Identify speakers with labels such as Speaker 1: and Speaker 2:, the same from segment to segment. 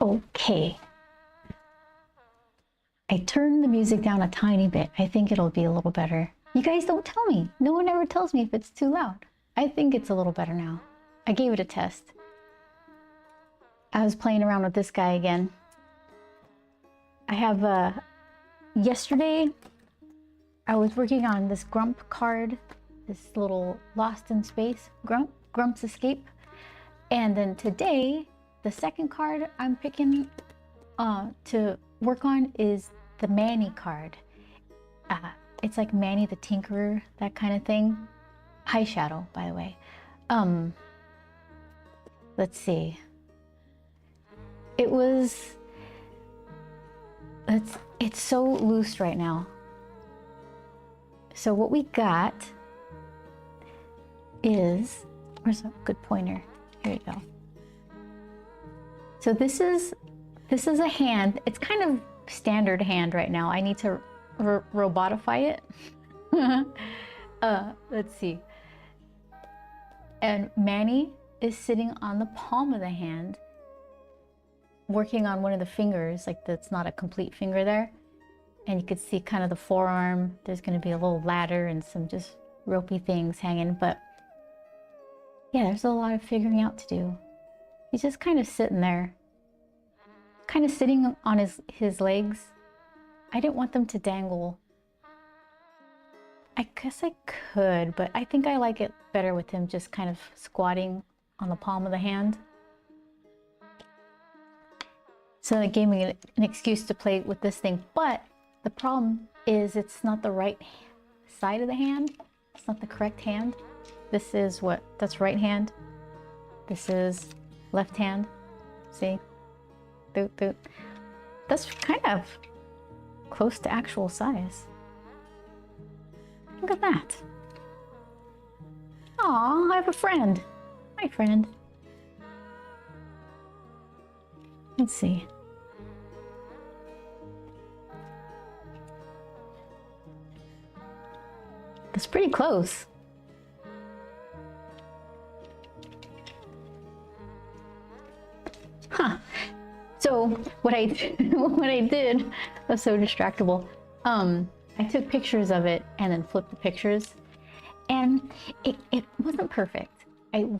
Speaker 1: Okay. I turned the music down a tiny bit. I think it'll be a little better. You guys don't tell me. No one ever tells me if it's too loud. I think it's a little better now. I gave it a test. I was playing around with this guy again. I have yesterday I was working on this Grump card, this little Lost in Space, Grump's Escape. And then today, the second card I'm picking to work on is the Manny card. It's like Manny the Tinkerer, that kind of thing. High shadow, by the way. Let's see. It's so loose right now. So what we got is, where's a good pointer? Here you go. So this is a hand. It's kind of standard hand right now. I need to robotify it. Let's see. And Manny is sitting on the palm of the hand, working on one of the fingers, like that's not a complete finger there. And you could see kind of the forearm. There's going to be a little ladder and some just ropey things hanging. But yeah, there's a lot of figuring out to do. He's just kind of sitting there, kind of sitting on his legs. I didn't want them to dangle. I guess I could, but I think I like it better with him just kind of squatting on the palm of the hand. So it gave me an excuse to play with this thing. But the problem is it's not the right side of the hand. It's not the correct hand. This is that's right hand. This is left hand. See? Doot, doot. That's kind of close to actual size. Look at that. Aw, I have a friend. Hi, friend. Let's see. That's pretty close. Huh. So what I did was so distractible. I took pictures of it and then flipped the pictures, and it wasn't perfect. I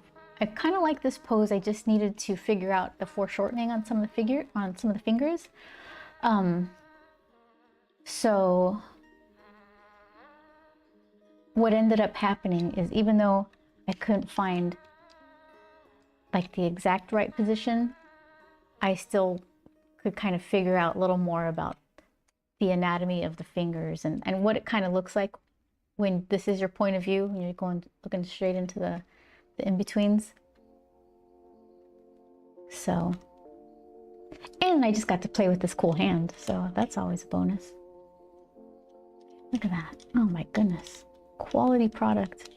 Speaker 1: kind of like this pose. I just needed to figure out the foreshortening on some of the fingers. So what ended up happening is, even though I couldn't find like the exact right position, I still could kind of figure out a little more about the anatomy of the fingers and what it kind of looks like when this is your point of view, when you're looking straight into the in-betweens. So, and I just got to play with this cool hand, so that's always a bonus. Look at that. Oh my goodness. Quality product.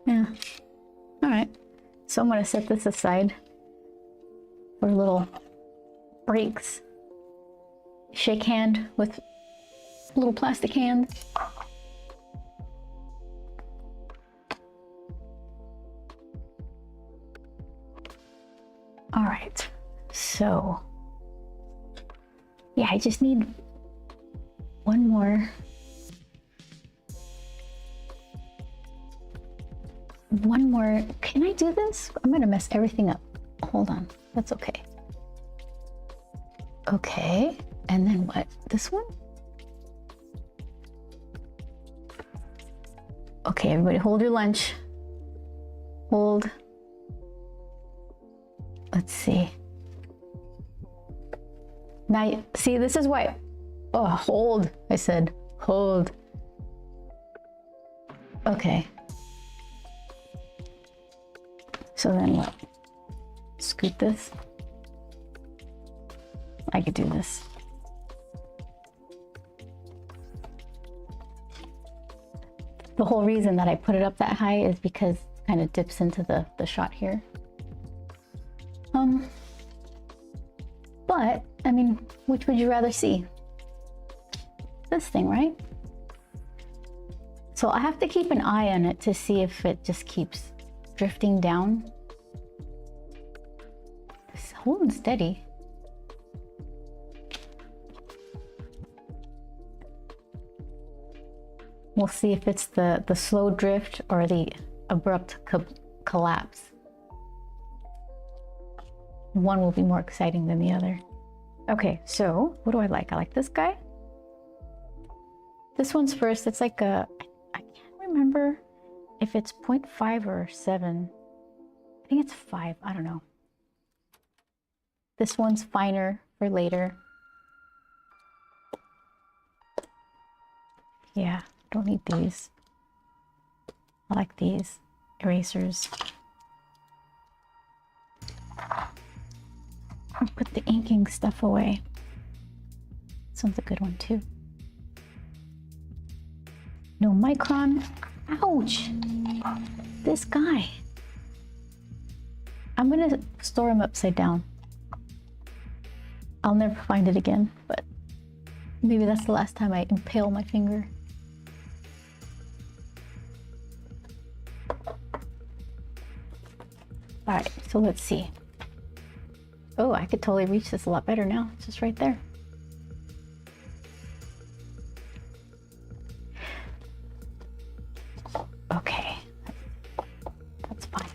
Speaker 1: Yeah. All right. So I'm going to set this aside for little breaks. Shake hand with little plastic hand. All right. So, yeah, I just need one more. Can I do this? I'm gonna mess everything up. Hold on. That's okay. Okay. And then what? This one? Okay, everybody hold your lunch. Hold. Let's see. Now, see, this is why. Oh, hold. I said hold. Okay. So then what? Scoot this. I could do this. The whole reason that I put it up that high is because it kind of dips into the shot here. But, I mean, which would you rather see? This thing, right? So I have to keep an eye on it to see if it just keeps drifting down. holding steady. We'll see if it's the slow drift or the abrupt collapse. One will be more exciting than the other. Okay, so what do I like? I like this guy. This one's first. It's like a, I can't remember if it's 0.5 or 7. I think it's 5. I don't know. This one's finer for later. Yeah, don't need these. I like these erasers. I'll put the inking stuff away. This one's a good one too. No micron. Ouch! This guy. I'm gonna store him upside down. I'll never find it again, but maybe that's the last time I impale my finger. All right, so let's see. Oh, I could totally reach this a lot better now. It's just right there. Okay, that's fine.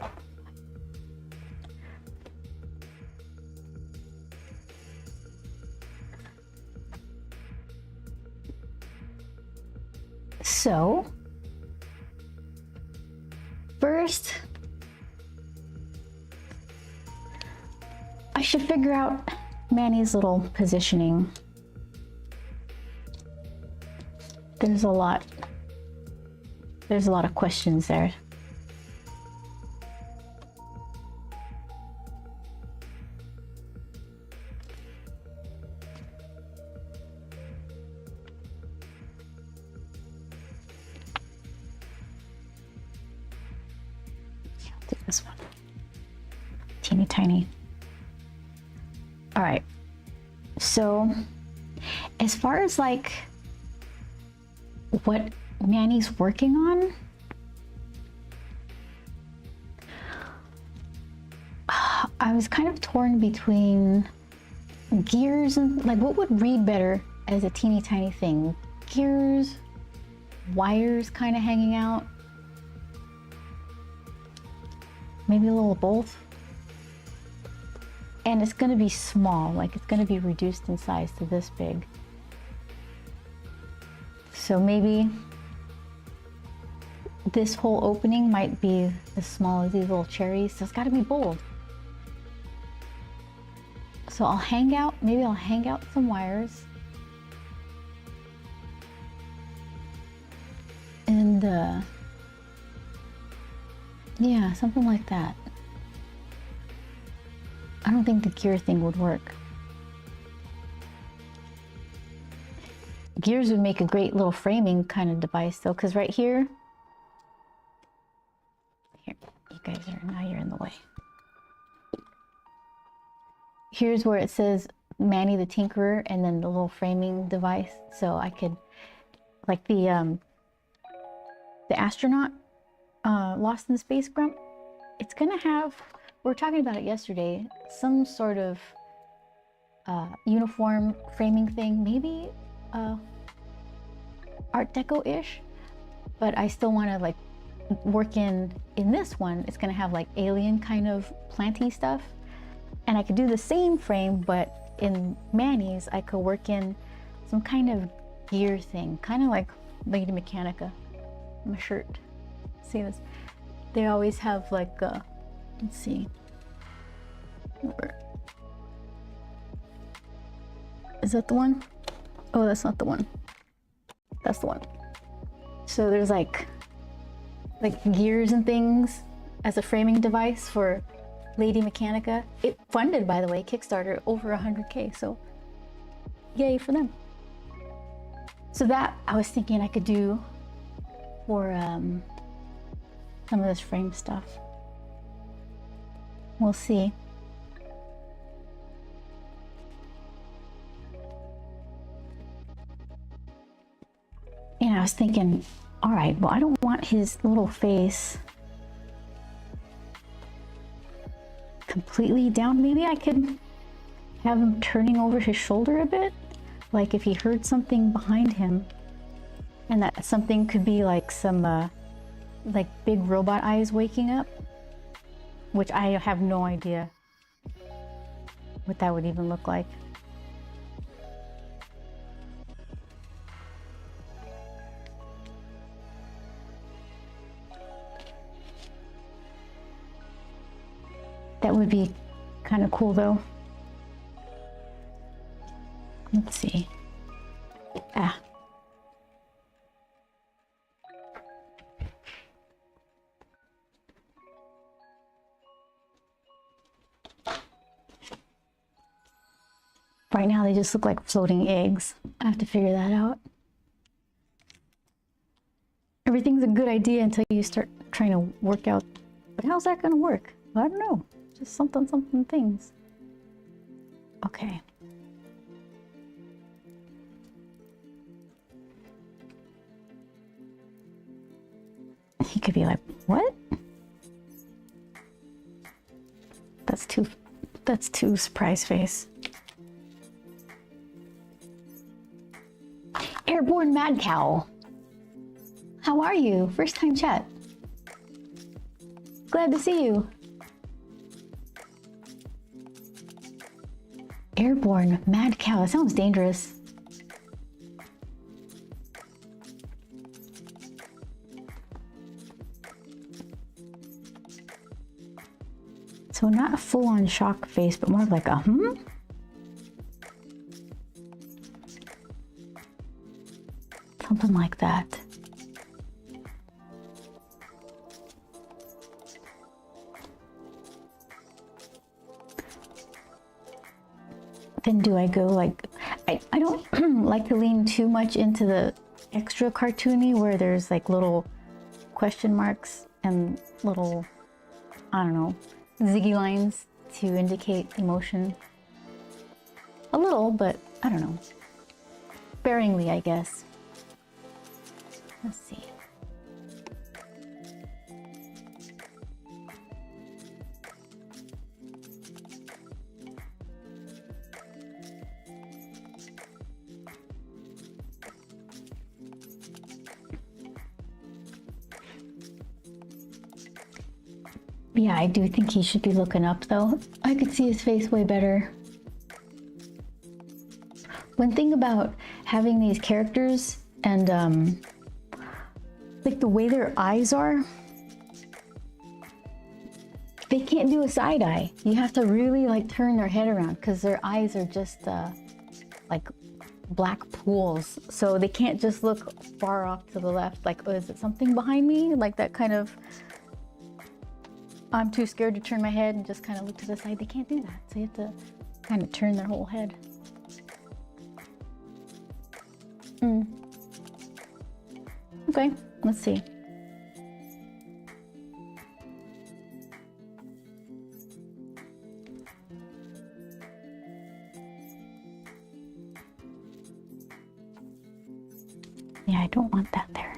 Speaker 1: So, first, I should figure out Manny's little positioning. There's a lot of questions there. I'll do this one. Teeny tiny. All right, so as far as like what Manny's working on, I was kind of torn between gears and like what would read better as a teeny tiny thing. Gears, wires kind of hanging out, maybe a little of both. And it's going to be small, like it's going to be reduced in size to this big. So maybe this whole opening might be as small as these little cherries. So it's got to be bold. So maybe I'll hang out some wires. And yeah, something like that. I don't think the gear thing would work. Gears would make a great little framing kind of device though, because right here, you guys are, now you're in the way. Here's where it says Manny the Tinkerer and then the little framing device. So I could, like the astronaut Lost in Space Grump, it's gonna have, we were talking about it yesterday, some sort of uniform framing thing, maybe Art Deco-ish, but I still want to like work in this one. It's gonna have like alien kind of planty stuff, and I could do the same frame, but in Manny's I could work in some kind of gear thing, kind of like Lady Mechanica. My shirt, see this? They always have like let's see. Is that the one? Oh, that's not the one. That's the one. So there's like gears and things as a framing device for Lady Mechanica. It funded, by the way, Kickstarter over 100K, so yay for them. So that I was thinking I could do for some of this frame stuff. We'll see. And I was thinking, all right, well, I don't want his little face completely down. Maybe I could have him turning over his shoulder a bit, like if he heard something behind him, and that something could be like some like big robot eyes waking up, which I have no idea what that would even look like. That would be kind of cool though. Let's see. Ah. Right now they just look like floating eggs. I have to figure that out. Everything's a good idea until you start trying to work out, but how's that gonna work? I don't know. Just something things. Okay. He could be like, what? That's too surprise face. Airborne Mad Cow. How are you? First time chat. Glad to see you. Airborne Mad Cow. That sounds dangerous. So not a full-on shock face, but more of like a something like that. Then do I go like, I don't like to lean too much into the extra cartoony where there's like little question marks and little, I don't know, ziggy lines to indicate emotion. A little, but I don't know. Sparingly, I guess. Let's see. Yeah, I do think he should be looking up though. I could see his face way better. One thing about having these characters and like the way their eyes are, they can't do a side eye. You have to really like turn their head around because their eyes are just like black pools. So they can't just look far off to the left like, oh, is it something behind me? Like that kind of, I'm too scared to turn my head and just kind of look to the side. They can't do that. So you have to kind of turn their whole head. Okay, let's see. Yeah, I don't want that there.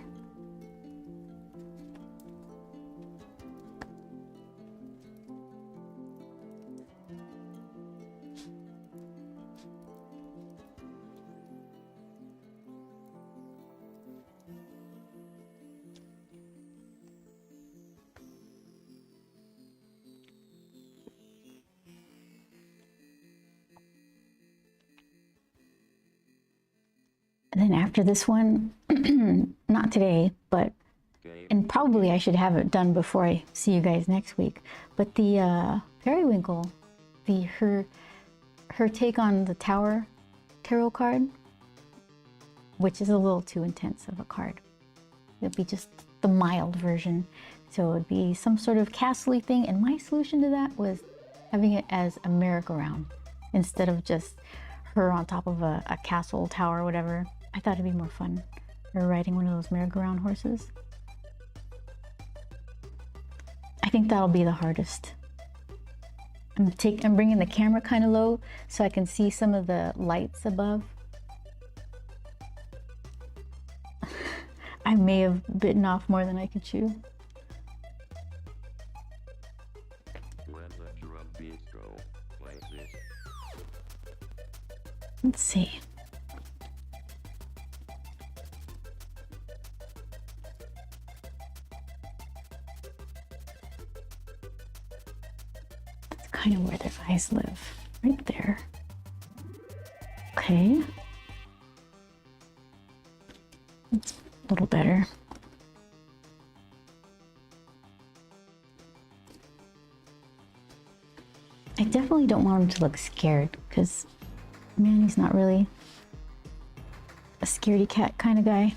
Speaker 1: And then after this one, not today, but, and probably I should have it done before I see you guys next week, but the Periwinkle, her take on the Tower tarot card, which is a little too intense of a card. It would be just the mild version. So it would be some sort of castle-y thing, and my solution to that was having it as a merry-go-round instead of just her on top of a castle, tower, whatever. I thought it'd be more fun, or riding one of those merry-go-round horses. I think that'll be the hardest. I'm bringing the camera kind of low so I can see some of the lights above. I may have bitten off more than I could chew.
Speaker 2: When the drum beats go like this.
Speaker 1: Let's see. That's kind of where their eyes live, right there. Okay. That's a little better. I definitely don't want him to look scared because Manny's not really a scaredy cat kind of guy.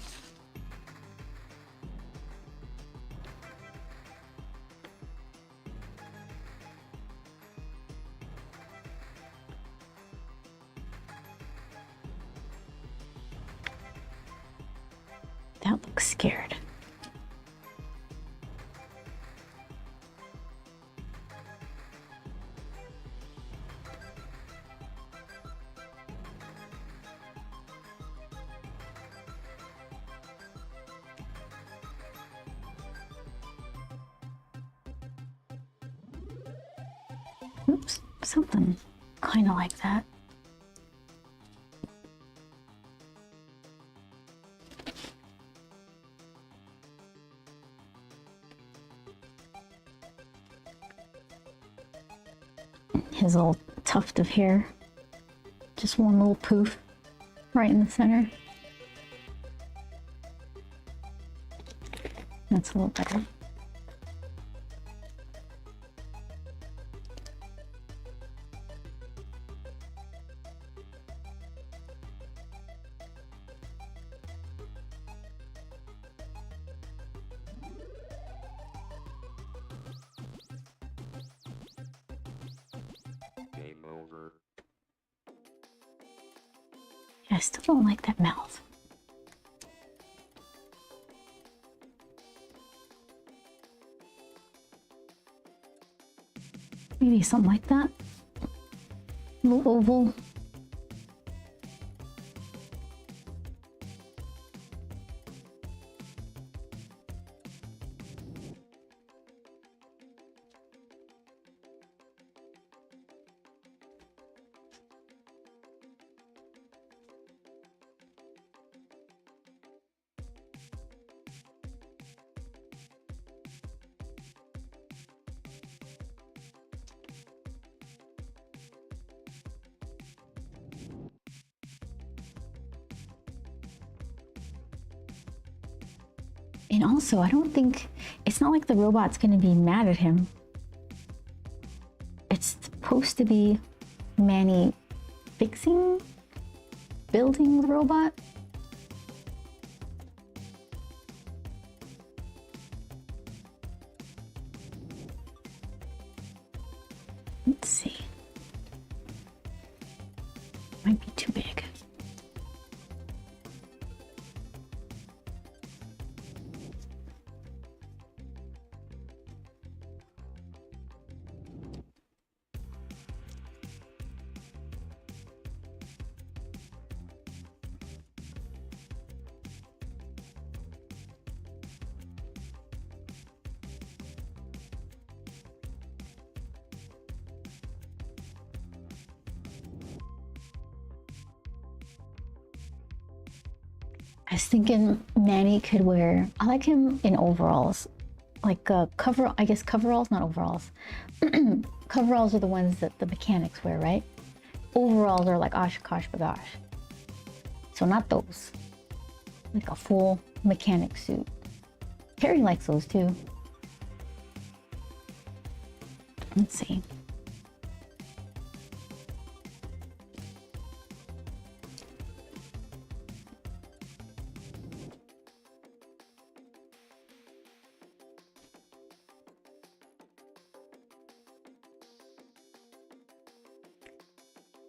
Speaker 1: That looks scared. Oops, something kind of like that. His little tuft of hair. Just one little poof right in the center. That's a little better.
Speaker 2: Game over.
Speaker 1: I still don't like that mouth. Maybe something like that. A little oval. And also, I don't think, it's not like the robot's gonna be mad at him. It's supposed to be Manny fixing, building the robot. Let's see. Might be too big. I was thinking Manny could wear, I like him in overalls, like I guess coveralls, not overalls. Coveralls are the ones that the mechanics wear, right? Overalls are like Oshkosh Bagosh. So not those. Like a full mechanic suit. Harry likes those too. Let's see.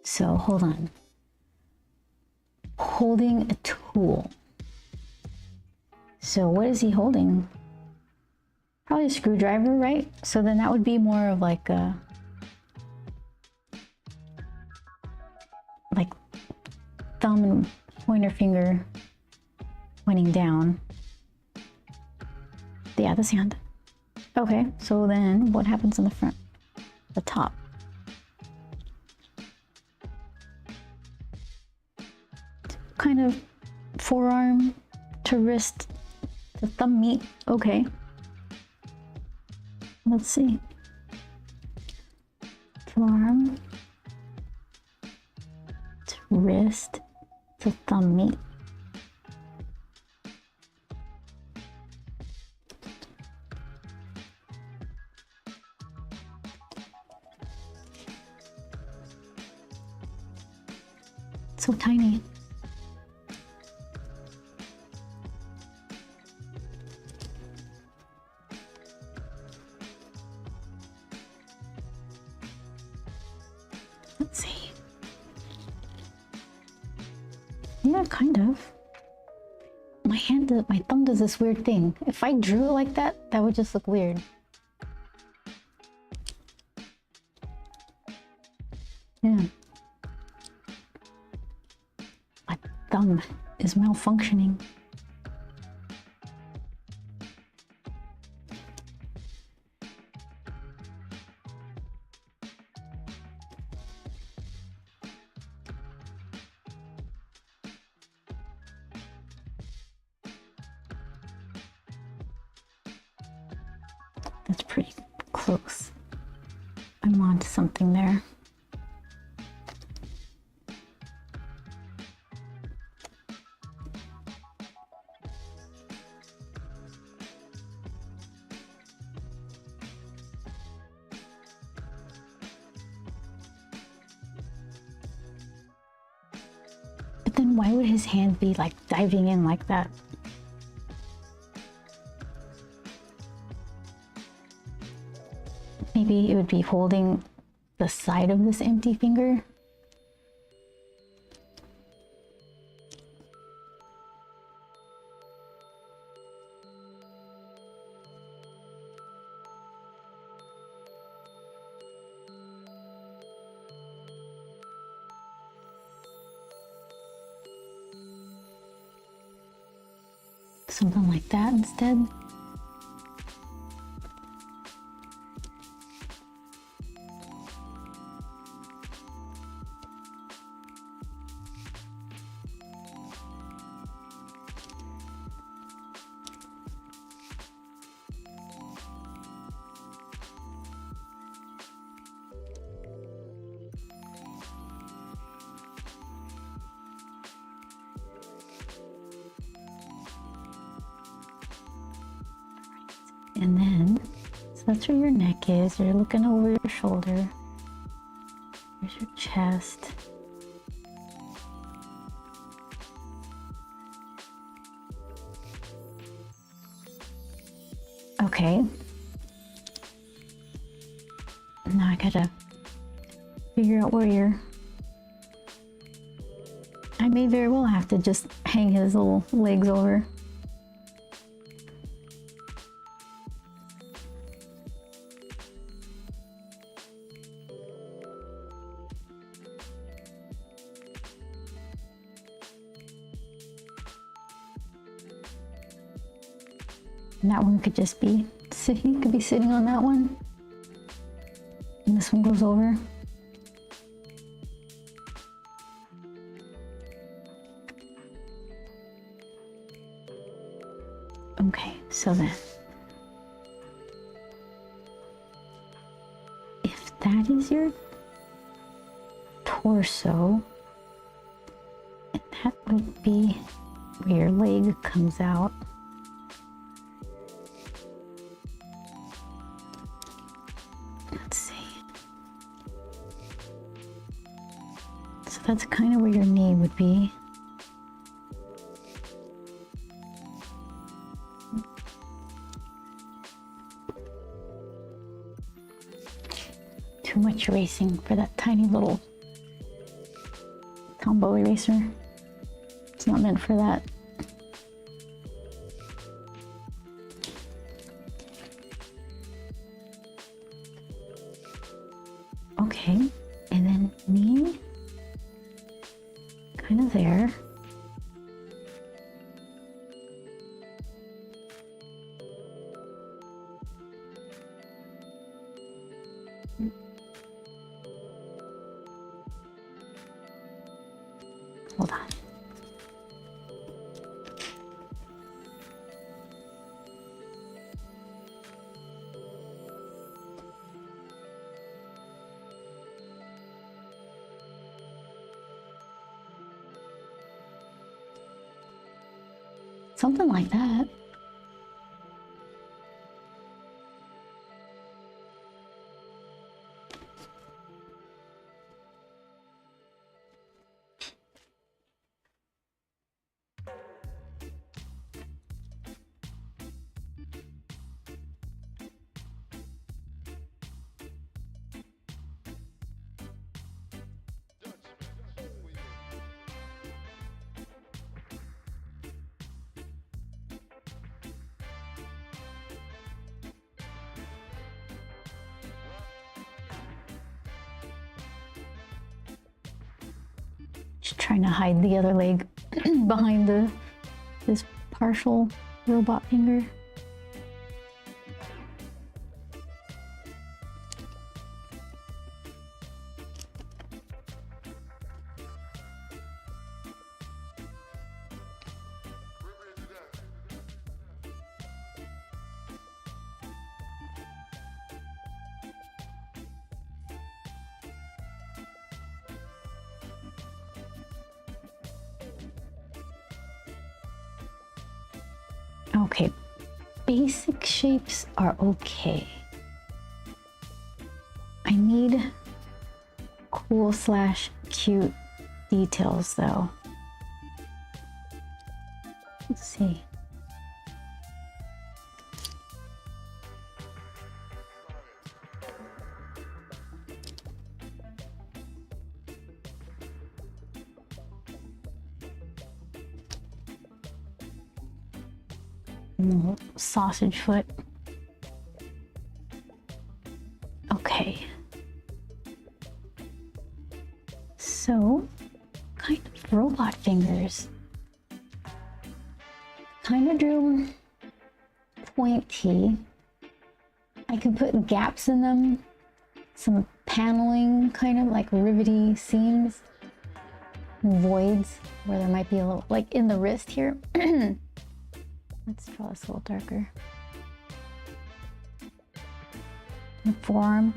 Speaker 1: So hold on. Holding a tool. So what is he holding? Probably a screwdriver, right? So then that would be more of like a thumb and pointer finger pointing down. Yeah, this hand. Okay, so then what happens in the front? The top. kind of forearm to wrist to thumb meet. Okay. Let's see. Forearm to wrist to thumb meet. So tiny. Let's see. Yeah, kind of. My thumb does this weird thing. If I drew it like that, that would just look weird. Yeah. My thumb is malfunctioning. That's pretty close. I'm on to something there. But then why would his hand be like diving in like that? Maybe it would be holding the side of this empty finger. Something like that instead. And then, so that's where your neck is. You're looking over your shoulder. Here's your chest. Okay. Now I gotta figure out where you're... I may very well have to just hang his little legs over. And that one could just be sitting, could be sitting on that one. And this one goes over. Okay, so then, if that is your torso, and that would be where your leg comes out. Let's see. So that's kind of where your knee would be. Too much erasing for that tiny little combo eraser. It's not meant for that. Okay, and then knee, kind of there. Hold on. Something like that. Just trying to hide the other leg behind this partial robot finger. Okay, basic shapes are okay. I need cool / cute details though. Let's see. Sausage foot. Okay. So, kind of robot fingers. Kind of drew pointy. I can put gaps in them. Some paneling, kind of like rivety seams. Voids where there might be a little, like in the wrist here. Let's draw this a little darker. The forearm.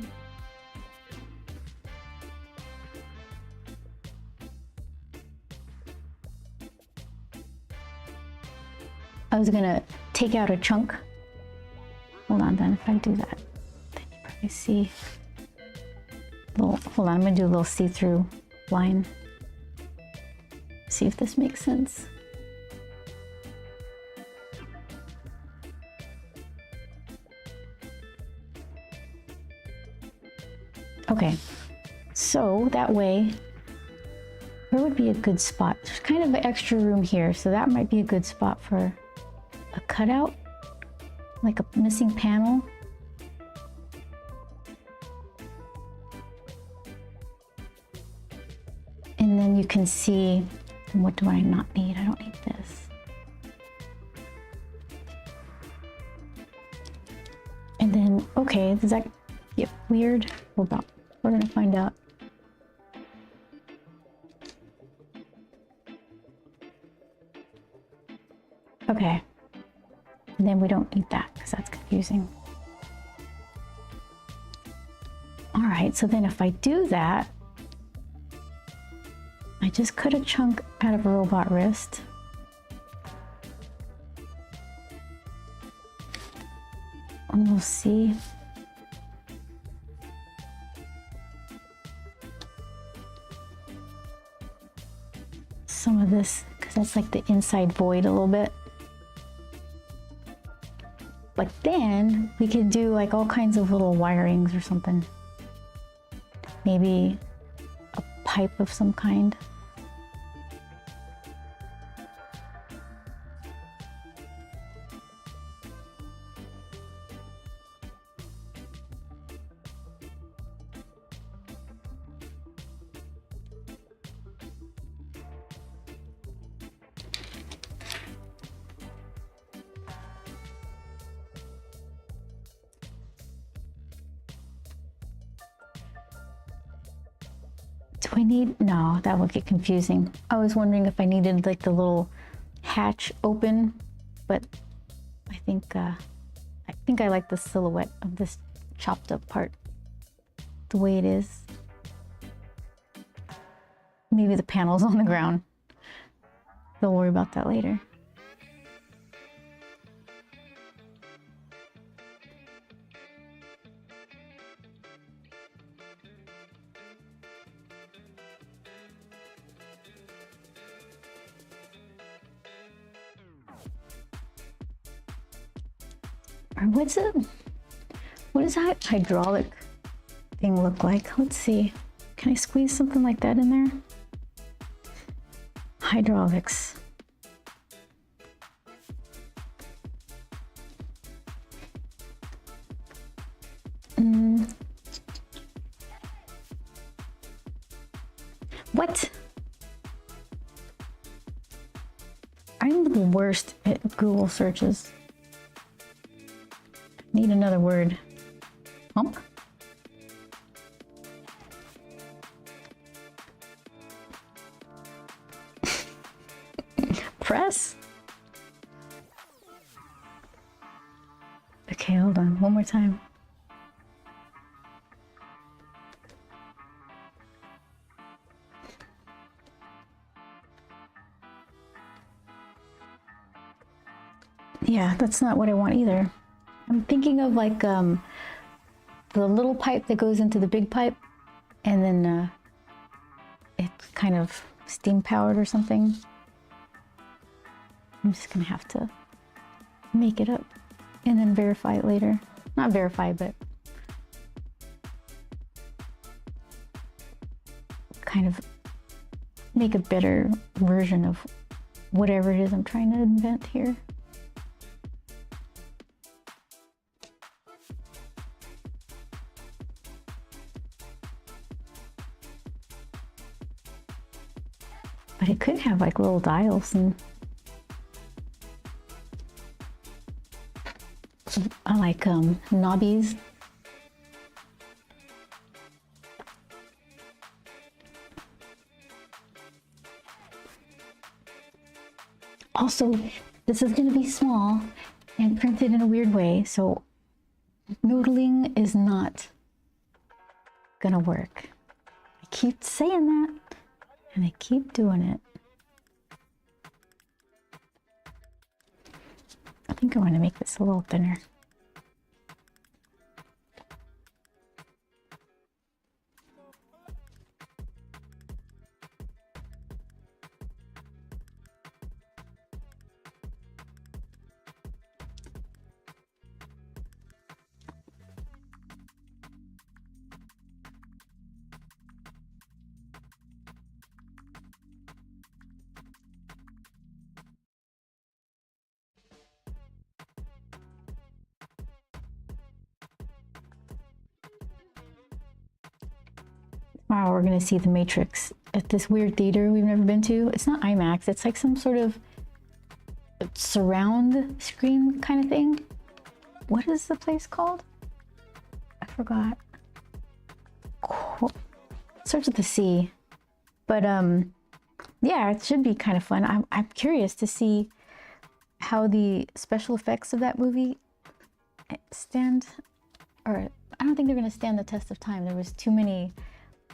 Speaker 1: I was gonna take out a chunk. Hold on, then if I do that, then you probably see. Hold on, I'm gonna do a little see-through line. See if this makes sense. Okay, so that way, where would be a good spot? There's kind of an extra room here, so that might be a good spot for a cutout, like a missing panel. And then you can see, what do I not need? I don't need this. And then, okay, does that get weird? Hold on. We're gonna find out. Okay. And then we don't need that because that's confusing. All right, so then if I do that, I just cut a chunk out of a robot wrist. And we'll see. Some of this, because that's like the inside void a little bit. But then we could do like all kinds of little wirings or something. Maybe a pipe of some kind. Do I need, no, that would get confusing. I was wondering if I needed like the little hatch open, but I think I like the silhouette of this chopped up part the way it is. Maybe the panel's on the ground. We'll worry about that later. Or what's it? What does that hydraulic thing look like? Let's see. Can I squeeze something like that in there? Hydraulics. What? I'm the worst at Google searches. Need another word. Hump? Press? Okay, hold on. One more time. Yeah, that's not what I want either. I'm thinking of like the little pipe that goes into the big pipe, and then it's kind of steam powered or something. I'm just gonna have to make it up and then verify it later. Not verify, but kind of make a better version of whatever it is I'm trying to invent here. But it could have like little dials and like knobbies. Also, this is going to be small and printed in a weird way, so noodling is not gonna work. I keep saying that. And I keep doing it. I think I want to make this a little thinner. Wow, we're gonna see The Matrix at this weird theater we've never been to. It's not IMAX, it's like some sort of surround screen kind of thing. What is the place called? I forgot. Cool. It starts with the C. But yeah, it should be kind of fun. I'm curious to see how the special effects of that movie stand, or I don't think they're gonna stand the test of time. There was too many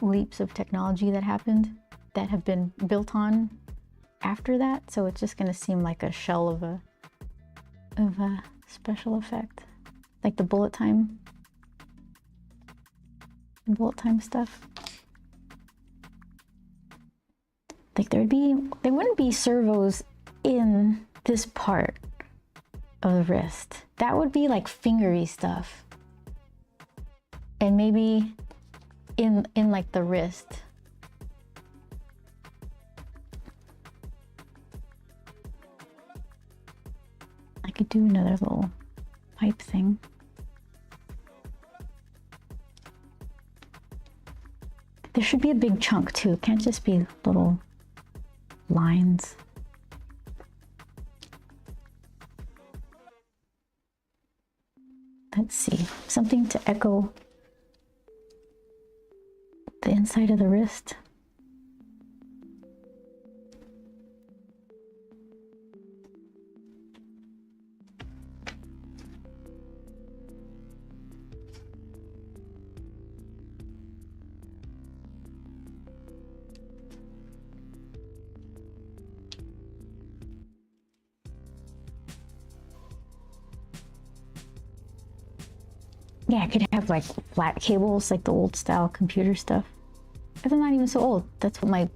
Speaker 1: leaps of technology that happened that have been built on after that, so it's just going to seem like a shell of a special effect, like the bullet time stuff. Like there wouldn't be servos in this part of the wrist. That would be like fingery stuff, and maybe in like the wrist. I could do another little pipe thing. There should be a big chunk too. It can't just be little lines. Let's see, something to echo the inside of the wrist. Yeah, I could have like flat cables, like the old style computer stuff. But they're not even so old. That's what my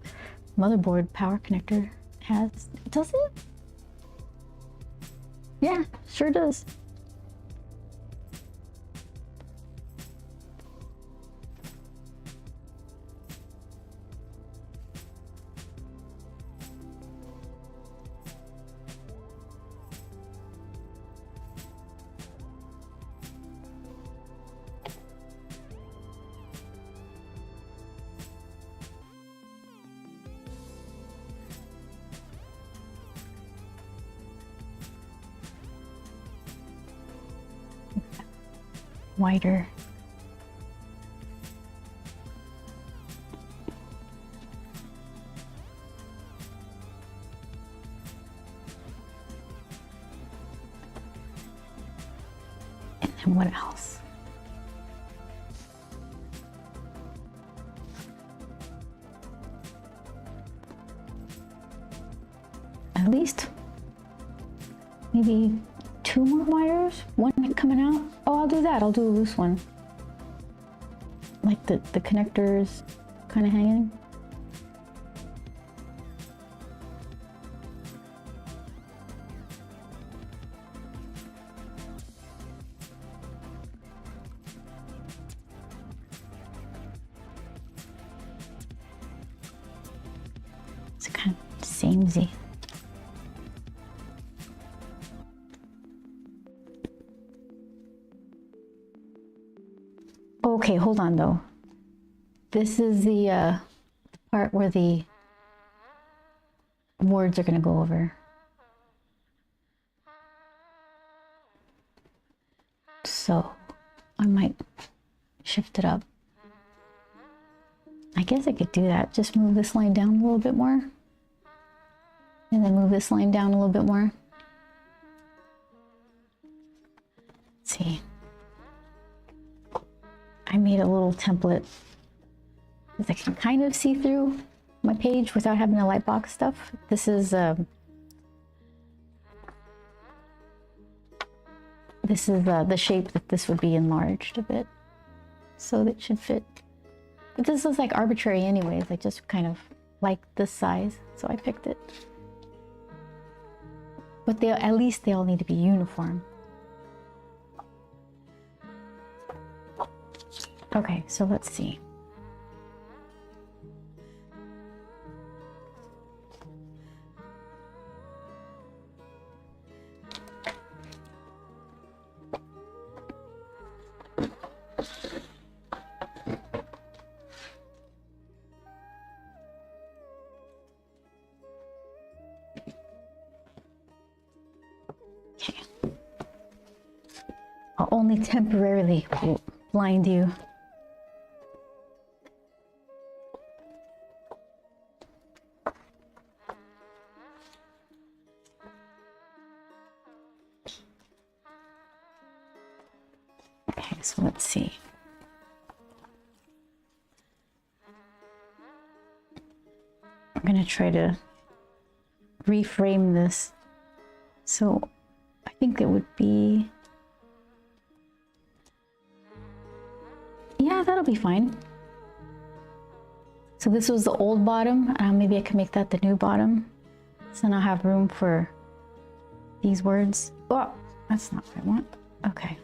Speaker 1: motherboard power connector has. Does it? Yeah, sure does. wider. And then what else? At least maybe 2 more wires, one coming out. Oh, I'll do that. I'll do a loose one. Like the connectors kind of hanging. It's kind of samey. Okay, hold on though. This is the part where the words are going to go over. So I might shift it up. I guess I could do that. Just move this line down a little bit more. And then move this line down a little bit more. Let's see. I made a little template that I can kind of see through my page without having the lightbox stuff. This is the shape that this would be enlarged a bit, so that it should fit. But this is like arbitrary anyways. I just kind of like this size, so I picked it. But at least they all need to be uniform. Okay, so let's see. Okay. I'll only temporarily blind you. Okay, so let's see. I'm going to try to reframe this. So I think it would be, yeah, that'll be fine. So this was the old bottom. Maybe I can make that the new bottom. So then I'll have room for these words. Oh, that's not what I want. Okay.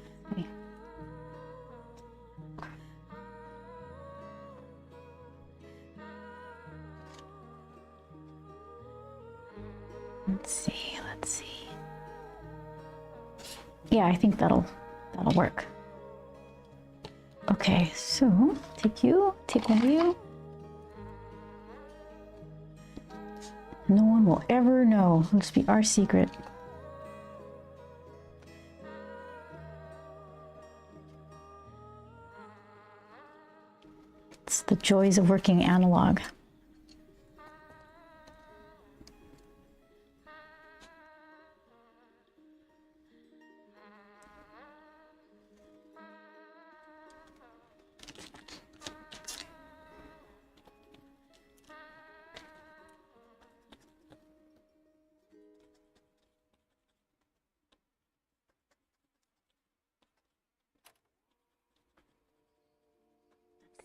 Speaker 1: Let's see. Yeah, I think that'll work. Okay, so take one of you. No one will ever know. It'll just be our secret. It's the joys of working analog.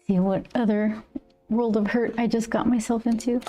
Speaker 1: See what other world of hurt I just got myself into.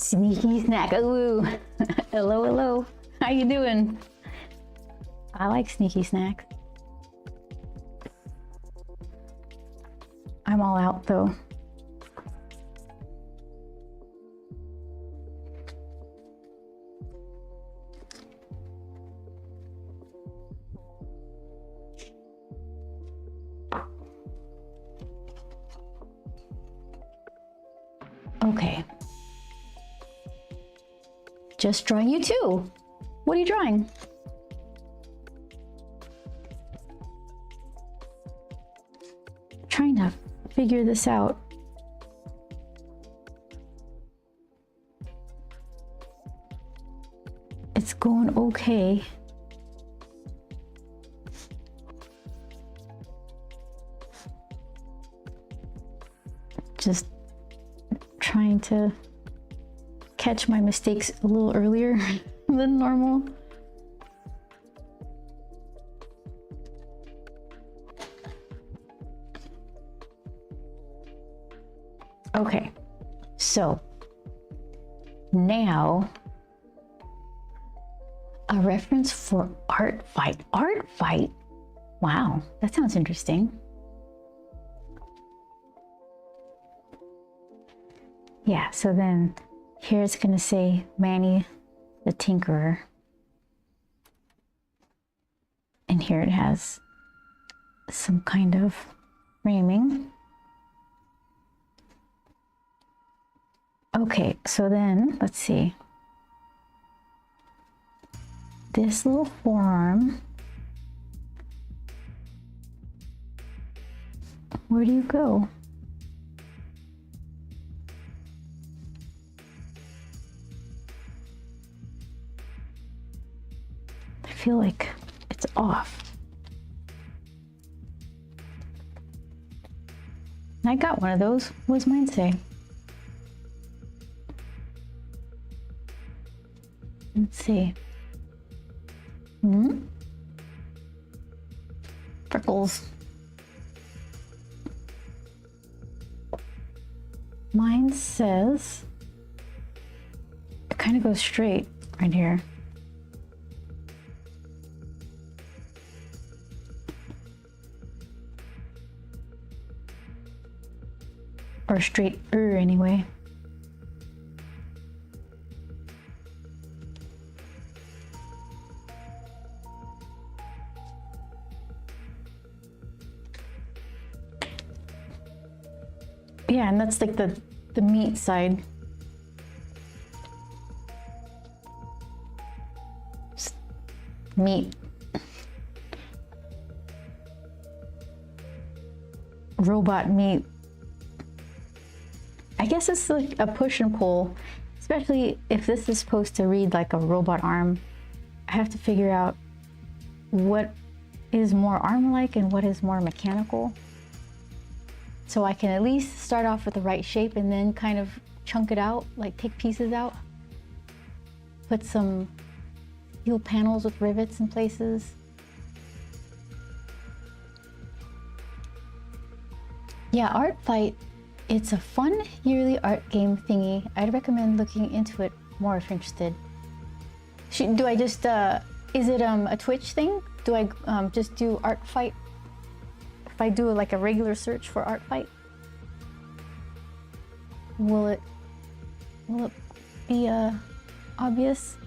Speaker 1: Sneaky snack. Ooh. Hello, hello. How you doing? I like sneaky snacks. I'm all out though. Okay. Just drawing you too. What are you drawing? Trying to figure this out. It's going okay. Just trying to catch my mistakes a little earlier than normal. Okay, so now a reference for art fight. Art fight? Wow, that sounds interesting. Yeah, so then here it's gonna say Manny the Tinkerer. And here it has some kind of framing. Okay, so then let's see. This little forearm, where do you go? I feel like it's off. I got one of those. What does mine say? Let's see. Freckles. Mine says, it kind of goes straight right here. Or straighter anyway. Yeah, and that's like the meat side. Meat. Robot meat. I guess it's like a push and pull, especially if this is supposed to read like a robot arm. I have to figure out what is more arm-like and what is more mechanical. So I can at least start off with the right shape and then kind of chunk it out, like take pieces out. Put some steel panels with rivets in places. Yeah, Art Fight, it's a fun yearly art game thingy. I'd recommend looking into it more if you're interested. Do I just, is it a Twitch thing? Do I just do Art Fight? If I do like a regular search for Art Fight, will it be obvious?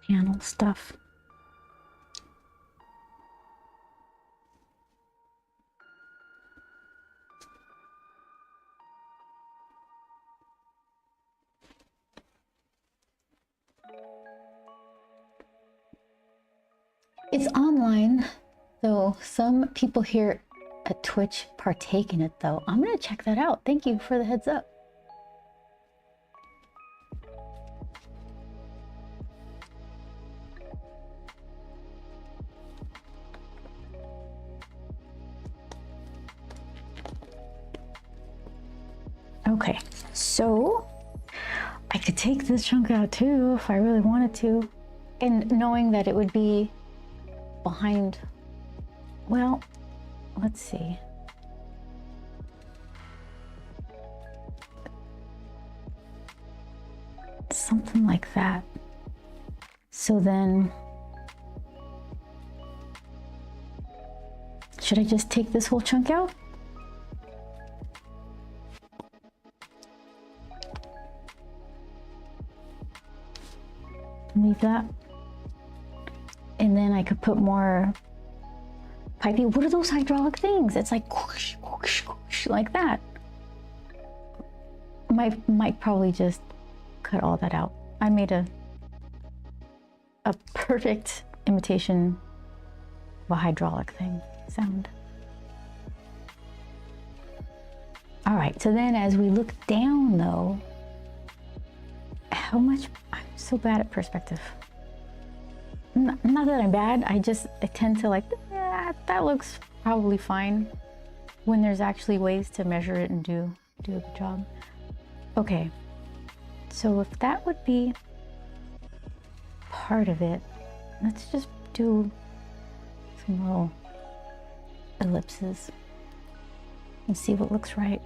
Speaker 1: Panel stuff. It's online, though some people here at Twitch partake in it, though. I'm gonna check that out. Thank you for the heads up. Okay, so I could take this chunk out too if I really wanted to. And knowing that it would be behind, well, let's see. Something like that. So then, should I just take this whole chunk out? Leave that. And then I could put more piping. What are those hydraulic things? It's like whoosh, whoosh, whoosh, like that. Might probably just cut all that out. I made a perfect imitation of a hydraulic thing sound. All right, so then as we look down though, how much, I'm so bad at perspective. Not that I'm bad, I tend to like, that looks probably fine when there's actually ways to measure it and do a good job. Okay, so if that would be part of it, let's just do some little ellipses and see what looks right.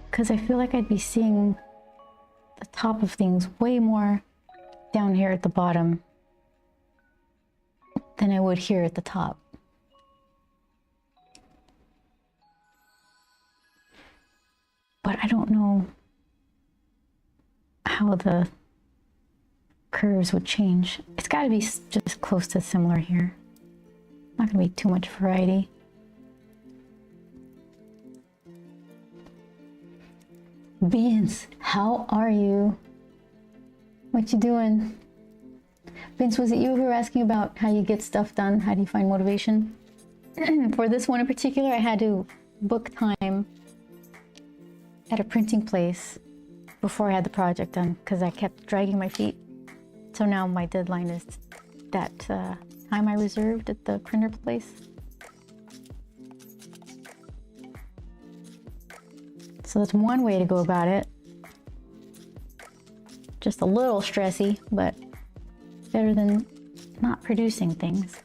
Speaker 1: Because I feel like I'd be seeing the top of things way more down here at the bottom than I would here at the top. But I don't know how the curves would change. It's got to be just close to similar here. Not gonna be too much variety. Vince, how are you? What you doing? Vince, was it you who were asking about how you get stuff done? How do you find motivation? For this one in particular, I had to book time at a printing place before I had the project done because I kept dragging my feet. So now my deadline is that time I reserved at the printer place. So that's one way to go about it. Just a little stressy, but better than not producing things.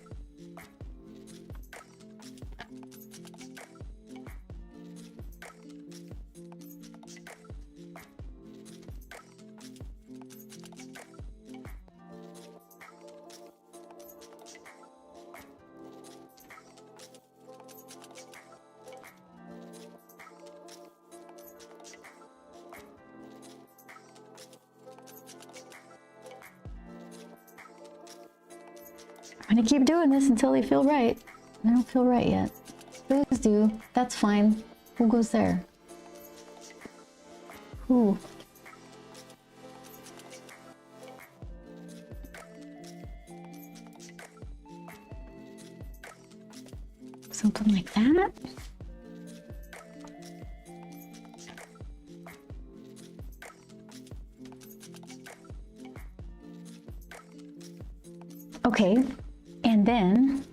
Speaker 1: I'm gonna keep doing this until they feel right. They don't feel right yet. Those do. That's fine. Who goes there? Who? Something like that. Okay. And then,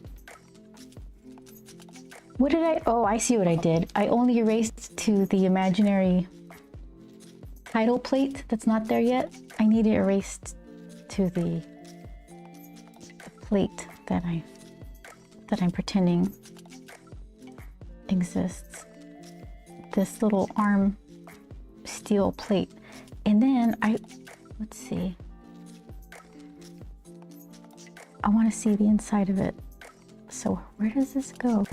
Speaker 1: what did I, oh, I see what I did. I only erased to the imaginary title plate that's not there yet. I need it erased to the plate that I'm pretending exists. This little arm steel plate. And then let's see. I want to see the inside of it. So where does this go?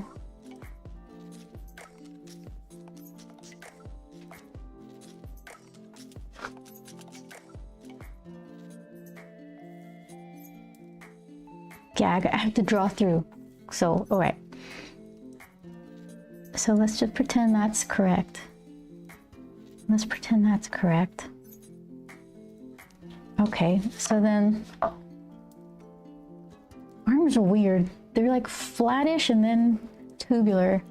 Speaker 1: Yeah, I have to draw through. So, all right. So let's just pretend that's correct. Let's pretend that's correct. Okay, so then arms are weird. They're like flattish and then tubular.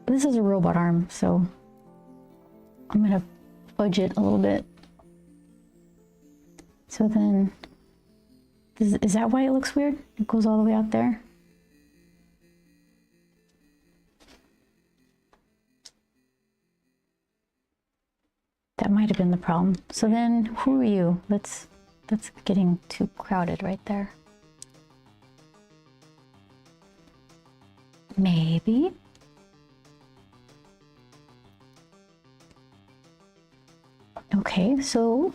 Speaker 1: This is a robot arm, so I'm gonna fudge it a little bit. So then, is that why it looks weird? It goes all the way out there? That might have been the problem. So then, who are you? That's getting too crowded right there. Maybe. Okay, so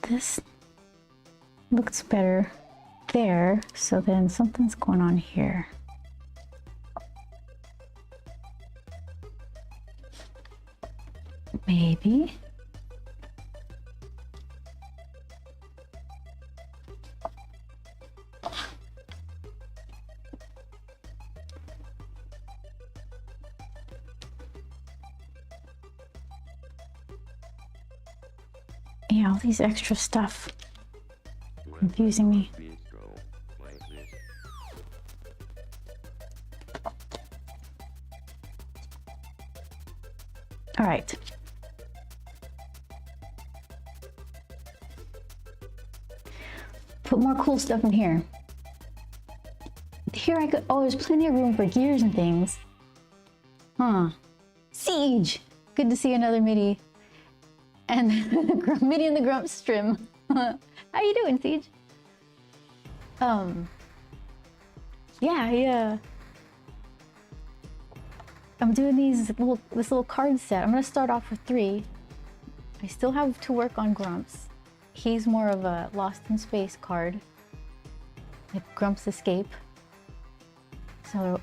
Speaker 1: this looks better there. So then something's going on here. Maybe. Yeah, all these extra stuff confusing me. All right. Put more cool stuff in here. Here I could, oh, there's plenty of room for gears and things. Huh. Siege! Good to see another MIDI. And MIDI and the Grump stream. How you doing, Siege? Yeah. I'm doing this little card set. I'm gonna start off with 3. I still have to work on Grump's. He's more of a Lost in Space card, like Grump's Escape. So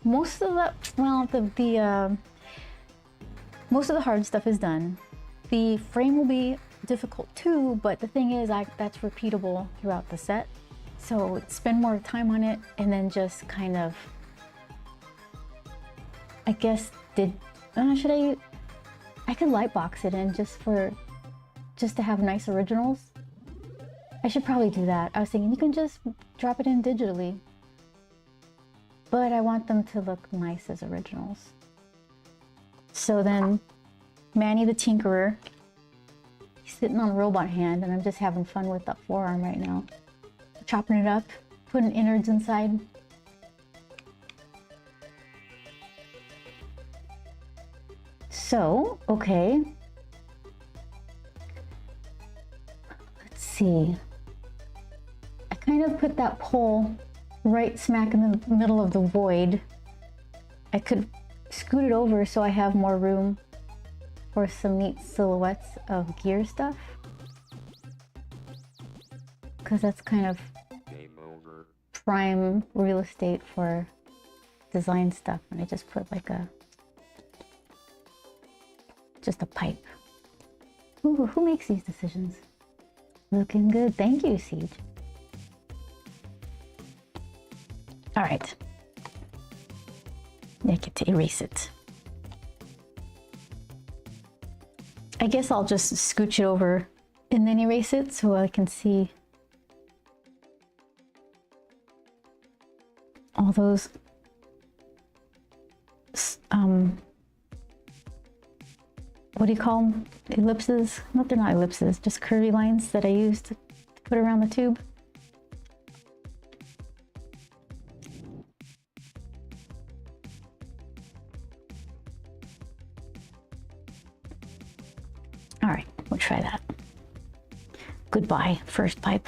Speaker 1: most of the most of the hard stuff is done. The frame will be difficult too, but the thing is, that's repeatable throughout the set. So spend more time on it, and then just kind of, I guess, I could lightbox it in just to have nice originals. I should probably do that. I was thinking you can just drop it in digitally, but I want them to look nice as originals. So then Manny the Tinkerer, he's sitting on a robot hand, and I'm just having fun with that forearm right now. Chopping it up, putting innards inside. So, okay. Let's see. I kind of put that pole right smack in the middle of the void. I could scoot it over so I have more room for some neat silhouettes of gear stuff. Because that's kind of prime real estate for design stuff. And I just put like just a pipe. Ooh, who makes these decisions? Looking good. Thank you, Siege. All right. I get to erase it. I guess I'll just scooch it over and then erase it so I can see all those what do you call them? Ellipses? No, they're not ellipses, just curvy lines that I used to put around the tube. All right, we'll try that. Goodbye, first pipe.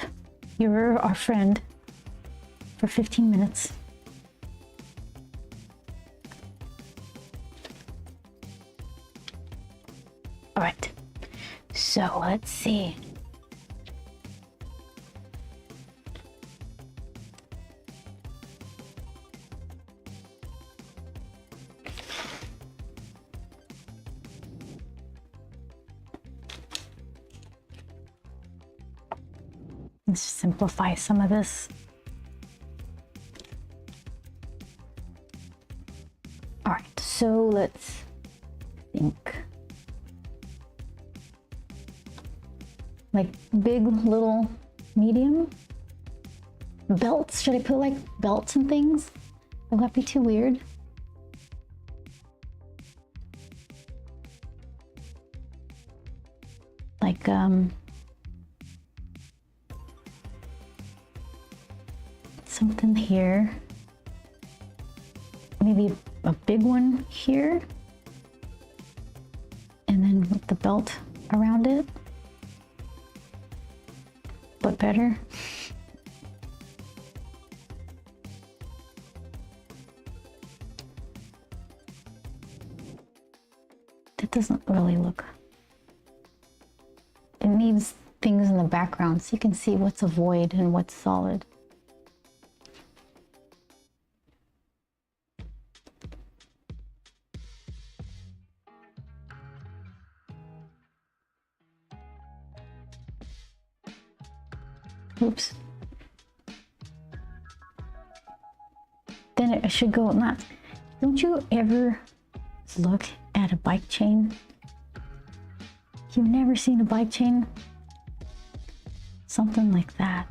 Speaker 1: You're our friend for 15 minutes. All right, so let's see. Let's simplify some of this. All right, so let's think. Like big, little, medium. Belts, should I put like belts and things? Will that be too weird? Like, something here. Maybe a big one here. like the belt around it, but better. That doesn't really look. It needs things in the background so you can see what's a void and what's solid. Oops. Then it should go not. Don't you ever look at a bike chain? You've never seen a bike chain? Something like that.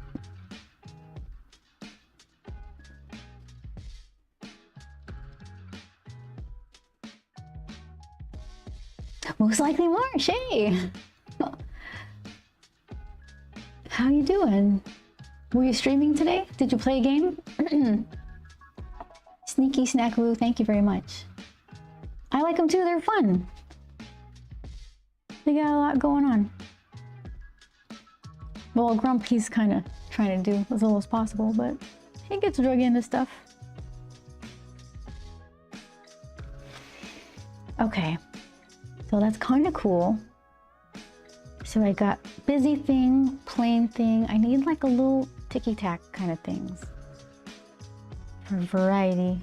Speaker 1: Most likely March, hey! How you doing? Were you streaming today? Did you play a game? Sneaky Snackaroo, thank you very much. I like them too, they're fun. They got a lot going on. Well, Grumpy's kind of trying to do as little as possible, but he gets drug into stuff. Okay, so that's kind of cool. So I got busy thing, plain thing. I need like a little ticky-tack kind of things for variety.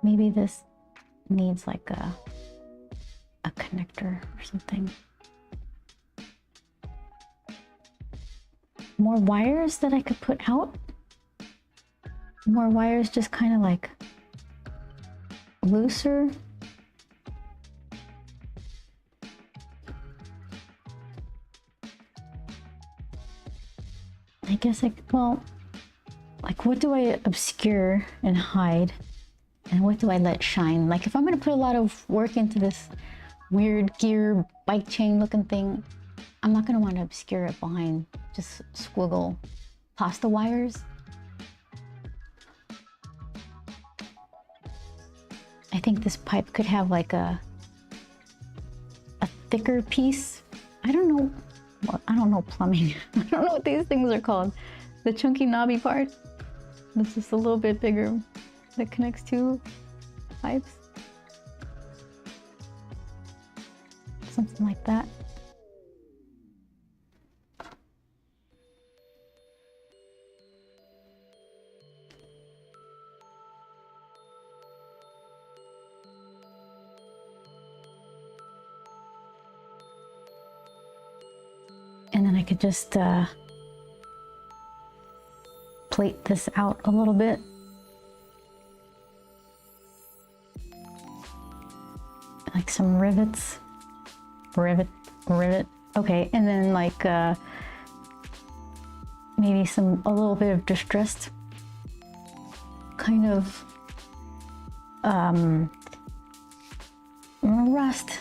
Speaker 1: Maybe this needs like a connector or something. More wires that I could put out. More wires just kind of like looser. I guess well, like what do I obscure and hide? And what do I let shine? Like if I'm gonna put a lot of work into this weird gear bike chain looking thing, I'm not gonna want to obscure it behind just squiggle pasta wires. I think this pipe could have like a thicker piece. I don't know. Well, I don't know plumbing. I don't know what these things are called. The chunky knobby part that's just a little bit bigger that connects two pipes. Something like that. And then I could just plate this out a little bit. Like some rivets. Rivet. Okay, and then like maybe a little bit of distressed kind of rust,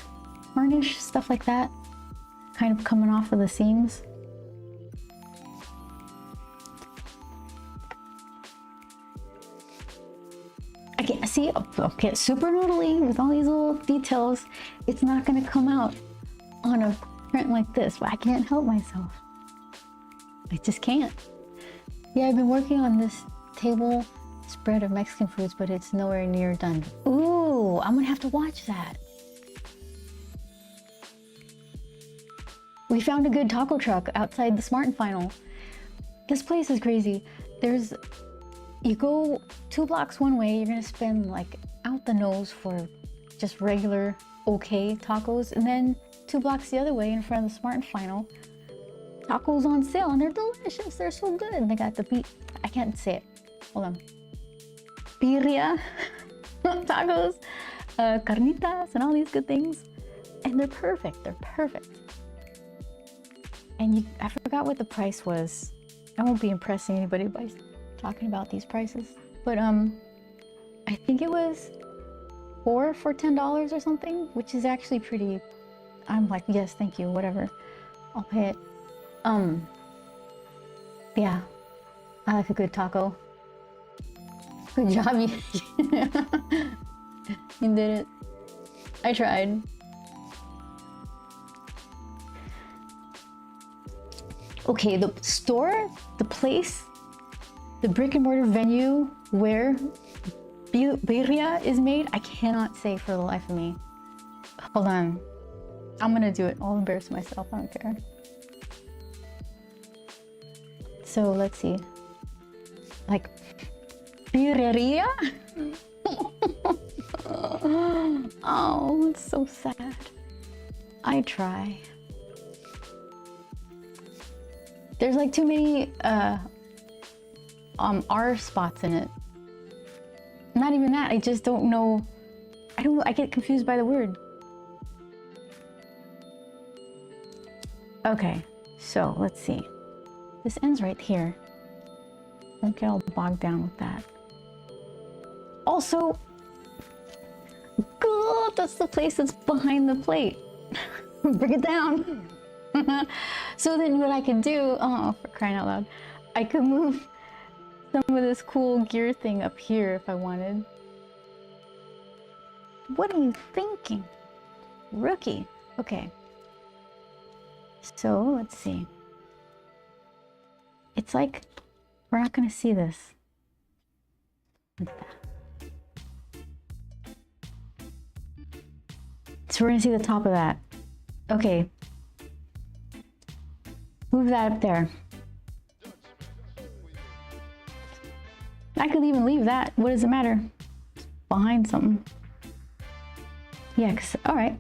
Speaker 1: varnish, stuff like that. Kind of coming off of the seams. I can't see, I'll get super noodly with all these little details. It's not gonna come out on a print like this, but I can't help myself. I just can't. Yeah, I've been working on this table spread of Mexican foods, but it's nowhere near done. Ooh, I'm gonna have to watch that. We found a good taco truck outside the Smart and Final. This place is crazy. You go 2 blocks one way, you're gonna spend like out the nose for just regular okay tacos, and then 2 blocks the other way in front of the Smart and Final, tacos on sale, and they're delicious. They're so good. And they got the I can't say it. Hold on. Birria tacos, carnitas, and all these good things, and they're perfect. They're perfect. And I forgot what the price was. I won't be impressing anybody by talking about these prices, but I think it was 4 for $10 or something, which is actually pretty. I'm like, yes, thank you, whatever, I'll pay it. Yeah, I like a good taco. Good job, you did it. I tried. Okay, the store, the place, the brick and mortar venue where birria is made, I cannot say for the life of me. Hold on. I'm gonna do it. I'll embarrass myself. I don't care. So let's see. Like, birreria? Oh, it's so sad. I try. There's like too many R spots in it. Not even that, I just don't know. I get confused by the word. Okay, so let's see. This ends right here. Don't get all bogged down with that. Also, God, that's the place that's behind the plate. Bring it down. So then what I could do, oh, for crying out loud, I could move some of this cool gear thing up here if I wanted. What are you thinking? Rookie. Okay. So let's see. It's like, we're not gonna see this. What's that? So we're gonna see the top of that. Okay. Move that up there. I could even leave that. What does it matter? It's behind something. Yeah, all right.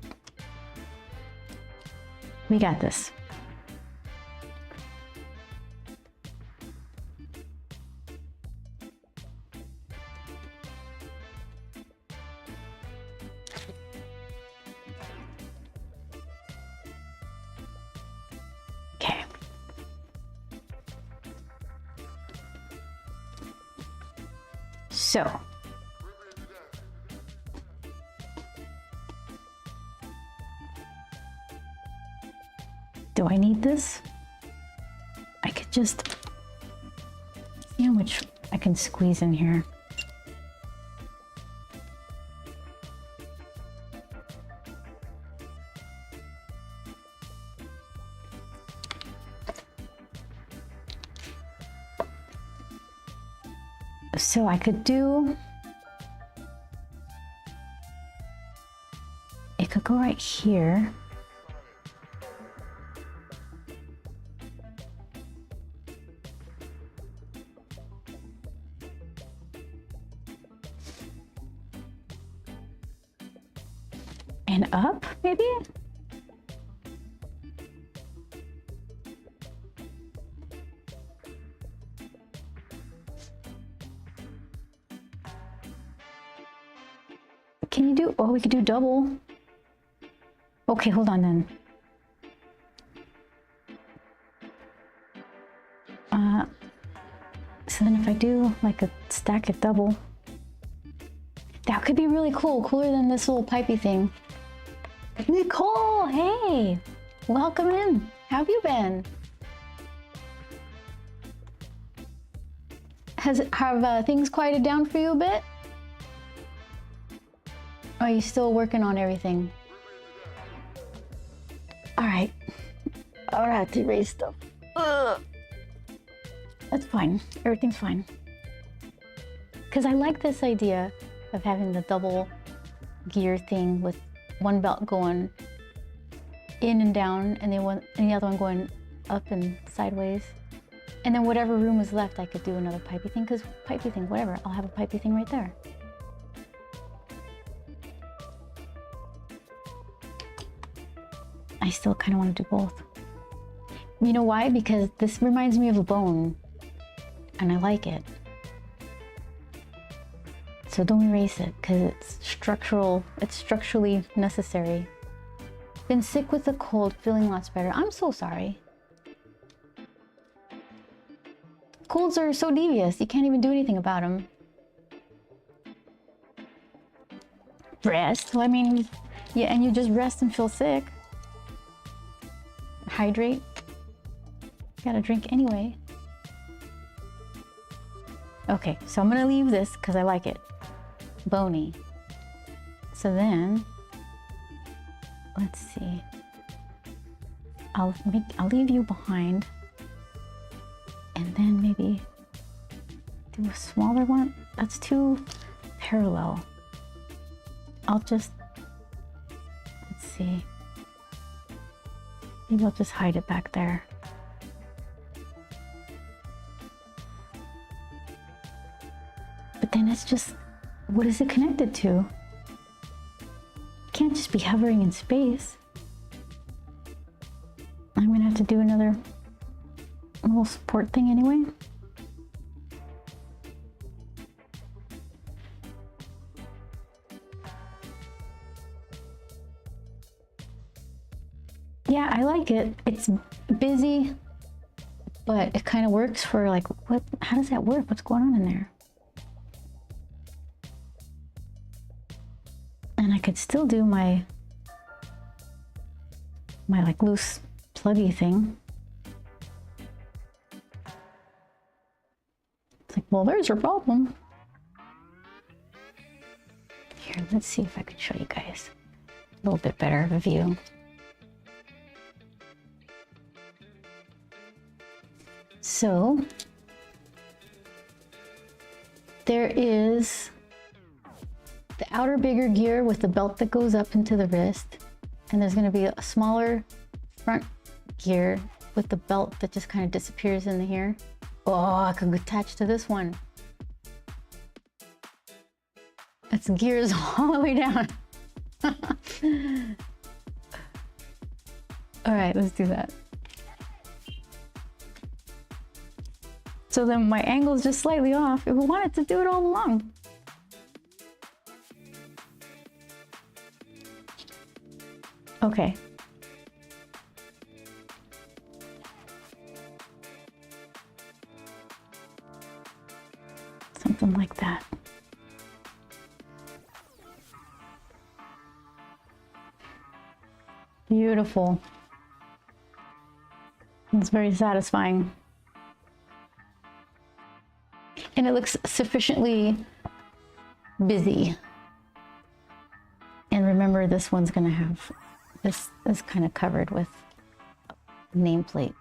Speaker 1: We got this. Okay. So. Do I need this? I could just see how much I can squeeze in here. So I could do, it could go right here. And up, maybe? Can you do, oh, we could do double. Okay, hold on then. So then if I do like a stack of double, that could be really cool, cooler than this little pipey thing. Nicole, hey, welcome in. How have you been? Have things quieted down for you a bit? Are you still working on everything? All right. All right, to erase stuff. Ugh. That's fine. Everything's fine. Because I like this idea of having the double gear thing with one belt going in and down, and the other one going up and sideways. And then whatever room is left, I could do another pipey thing, because pipey thing, whatever, I'll have a pipey thing right there. I still kind of want to do both. You know why? Because this reminds me of a bone, and I like it. So don't erase it, because it's structurally necessary. Been sick with a cold, feeling lots better. I'm so sorry. Colds are so devious, you can't even do anything about them. Rest, well, I mean, yeah, and you just rest and feel sick. Hydrate. Gotta drink anyway. Okay, so I'm gonna leave this because I like it. Bony. So then, let's see. I'll leave you behind, and then maybe do a smaller one. That's too parallel. I'll just, let's see. Maybe I'll just hide it back there. But then it's just, what is it connected to? It can't just be hovering in space. I'm gonna have to do another little support thing anyway. Yeah, I like it. It's busy, but it kind of works for like, what? How does that work? What's going on in there? And I could still do my like loose pluggy thing. It's like, well, there's your problem. Here, let's see if I can show you guys a little bit better of a view. So there is the outer bigger gear with the belt that goes up into the wrist, and there's going to be a smaller front gear with the belt that just kind of disappears in the here. Oh, I could attach to this one. Its gears all the way down. All right, let's do that. So then my angle is just slightly off. If we wanted to do it all along. Okay. Something like that. Beautiful. It's very satisfying. And it looks sufficiently busy. And remember, this one's gonna have, this is kind of covered with nameplate.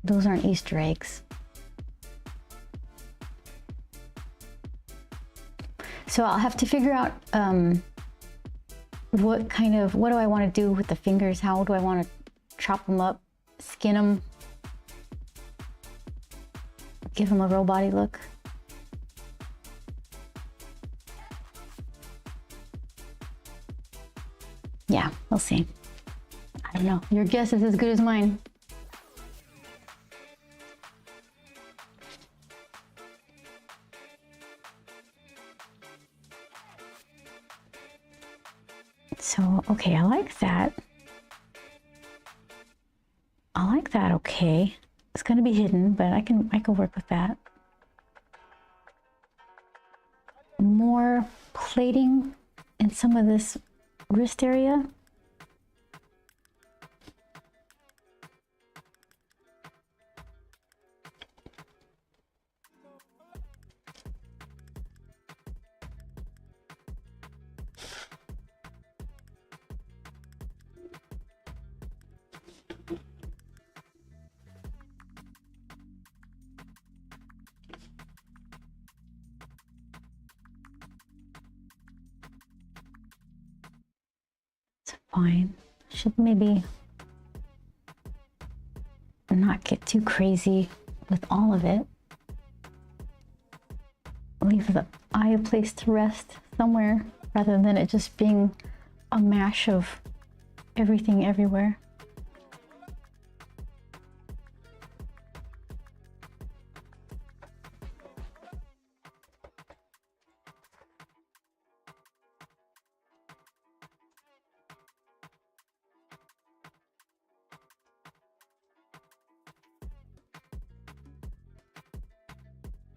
Speaker 1: Those aren't Easter eggs. So I'll have to figure out what do I want to do with the fingers? How do I want to chop them up, skin them, give them a real body look? Yeah, we'll see. I don't know. Your guess is as good as mine. So, okay, I like that. I like that, okay. It's gonna be hidden, but I can work with that. More plating in some of this wrist area. Fine. Should maybe not get too crazy with all of it. Leave the eye a place to rest somewhere rather than it just being a mash of everything everywhere.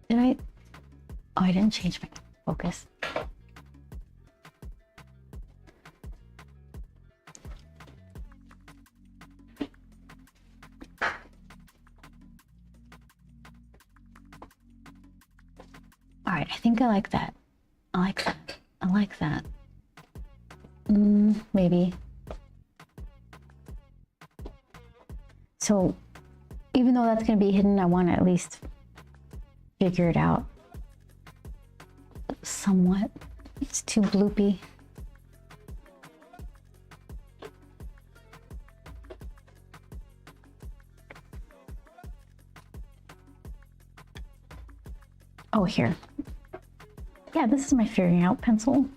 Speaker 1: Did I? Oh, I didn't change my focus. I think I like that. I like that. I like that. Maybe. So even though that's going to be hidden, I want to at least figure it out somewhat. It's too bloopy. Oh, here. Yeah, this is my figuring out pencil.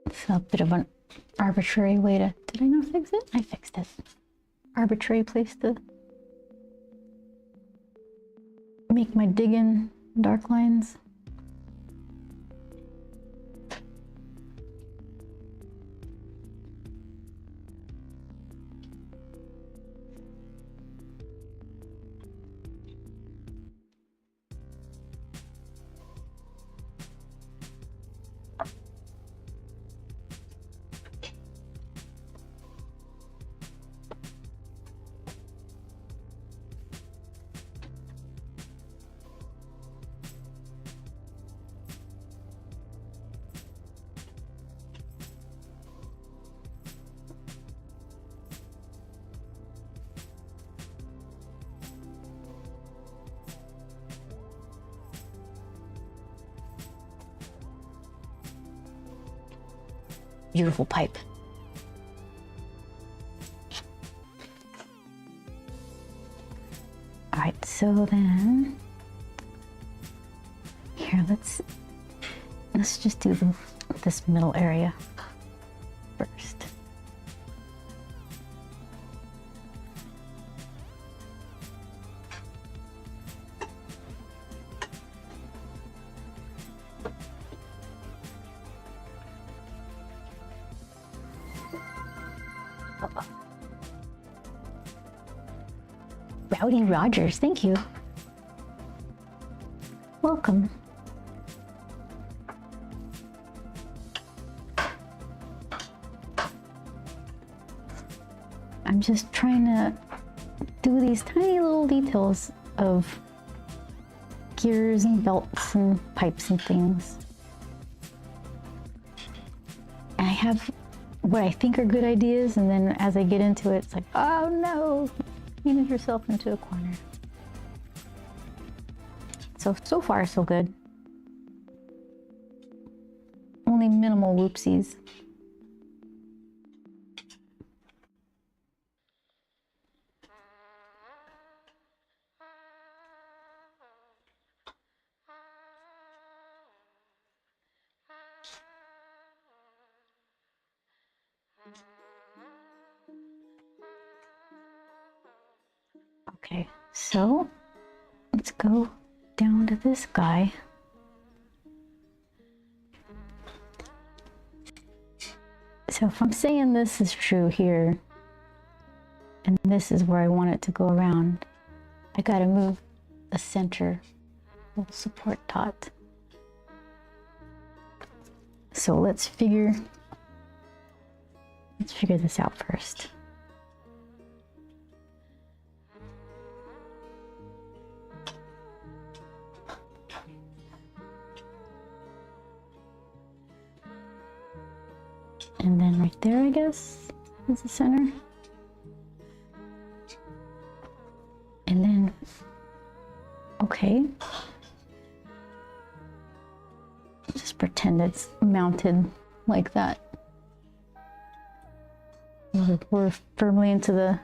Speaker 1: It's a bit of an arbitrary way to... Did I not fix it? I fixed it. Arbitrary place to make my dig in dark lines. Beautiful pipe. All right, so then here, let's just do this middle area first. Rowdy Rogers, thank you. Welcome. I'm just trying to do these tiny little details of gears and belts and pipes and things. And I have what I think are good ideas, and then as I get into it, it's like, oh no, you painted yourself into a corner. So far, so good. Only minimal whoopsies. Okay, so let's go down to this guy. So if I'm saying this is true here, and this is where I want it to go around, I gotta move the center little support dot. So let's figure this out first. And then right there, I guess, is the center. And then, okay. Just pretend it's mounted like that. We're firmly into the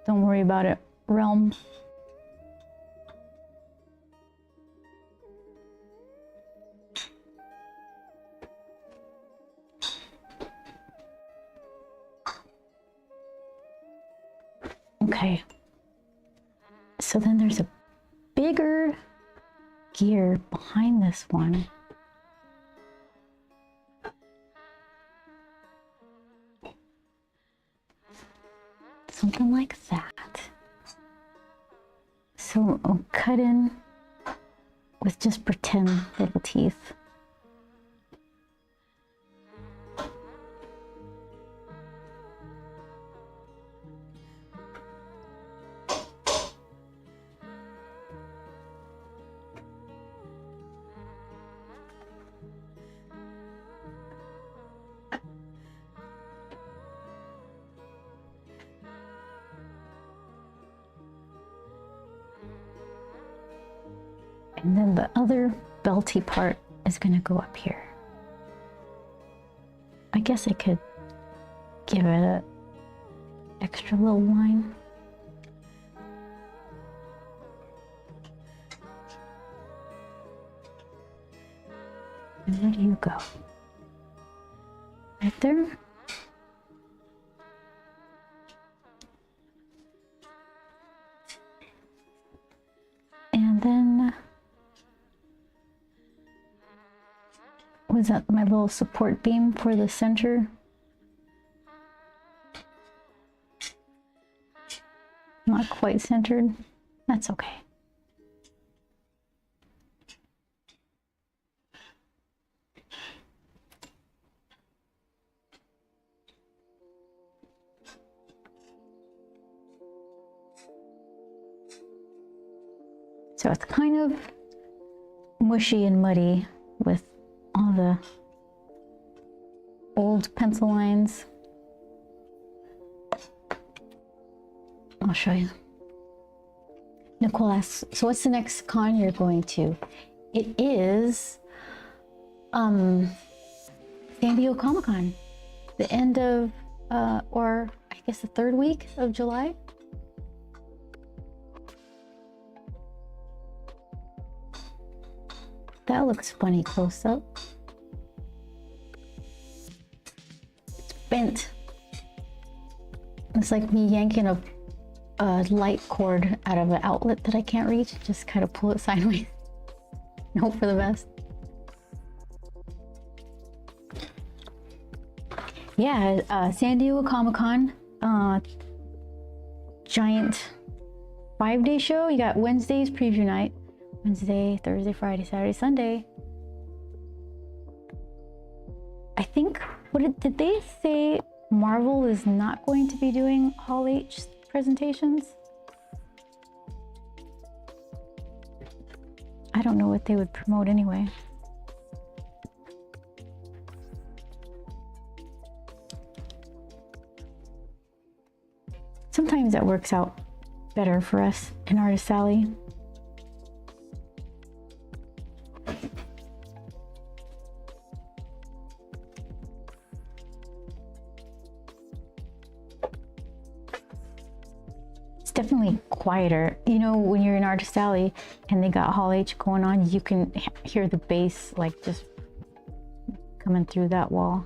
Speaker 1: don't worry about it realm. Okay, so then there's a bigger gear behind this one. Something like that. So I'll cut in with just pretend little teeth. And then the other belty part is gonna go up here. I guess I could give it a extra little line. And where do you go? Right there? And then, was that my little support beam for the center? Not quite centered. That's okay. So it's kind of mushy and muddy with all the old pencil lines. I'll show you. Nicole asks, so what's the next con you're going to? It is San Diego Comic-Con, the end of, or I guess the third week of July. That looks funny close up. It's bent. It's like me yanking a light cord out of an outlet that I can't reach. Just kind of pull it sideways and hope for the best. Yeah, San Diego Comic-Con, giant 5-day show. You got Wednesday's preview night. Wednesday, Thursday, Friday, Saturday, Sunday. I think, did they say Marvel is not going to be doing Hall H presentations? I don't know what they would promote anyway. Sometimes that works out better for us in Artist Alley. Definitely quieter. You know, when you're in Artist Alley and they got Hall H going on, you can hear the bass like just coming through that wall.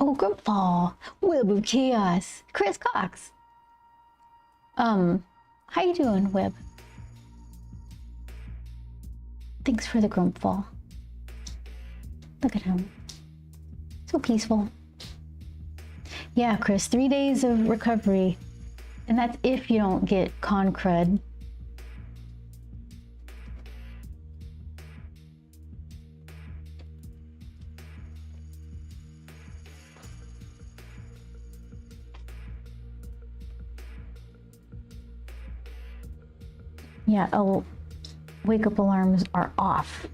Speaker 1: Oh, good fall. Web of Chaos. Chris Cox. How you doing, Web? Thanks for the grump fall. Look at him. So peaceful. Yeah, Chris, 3 days of recovery. And that's if you don't get con crud. Yeah, wake-up alarms are off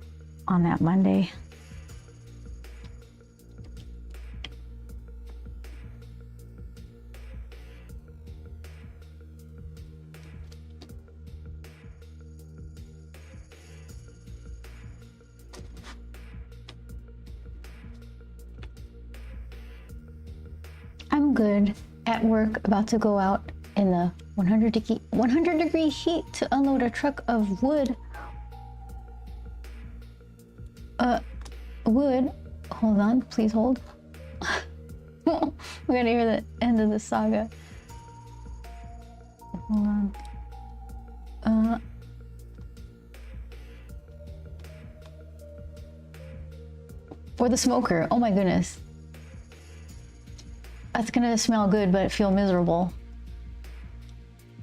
Speaker 1: on that Monday. I'm good. At work, about to go out in the 100-degree heat to unload a truck of wood. Wood. Hold on, please hold. We're gonna hear the end of the saga. Hold on. Or the smoker. Oh my goodness. That's gonna smell good, but feel miserable.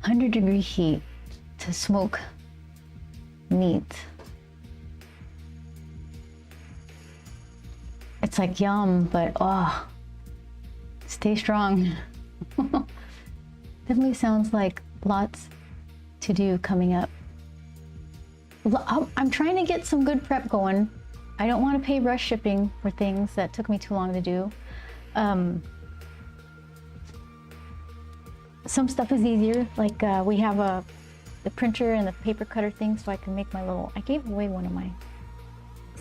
Speaker 1: 100-degree heat to smoke Neat. It's like yum, but oh, stay strong. Definitely sounds like lots to do coming up. I'm trying to get some good prep going. I don't want to pay rush shipping for things that took me too long to do. Some stuff is easier, like we have the printer and the paper cutter thing, so I can make my little, I gave away one of my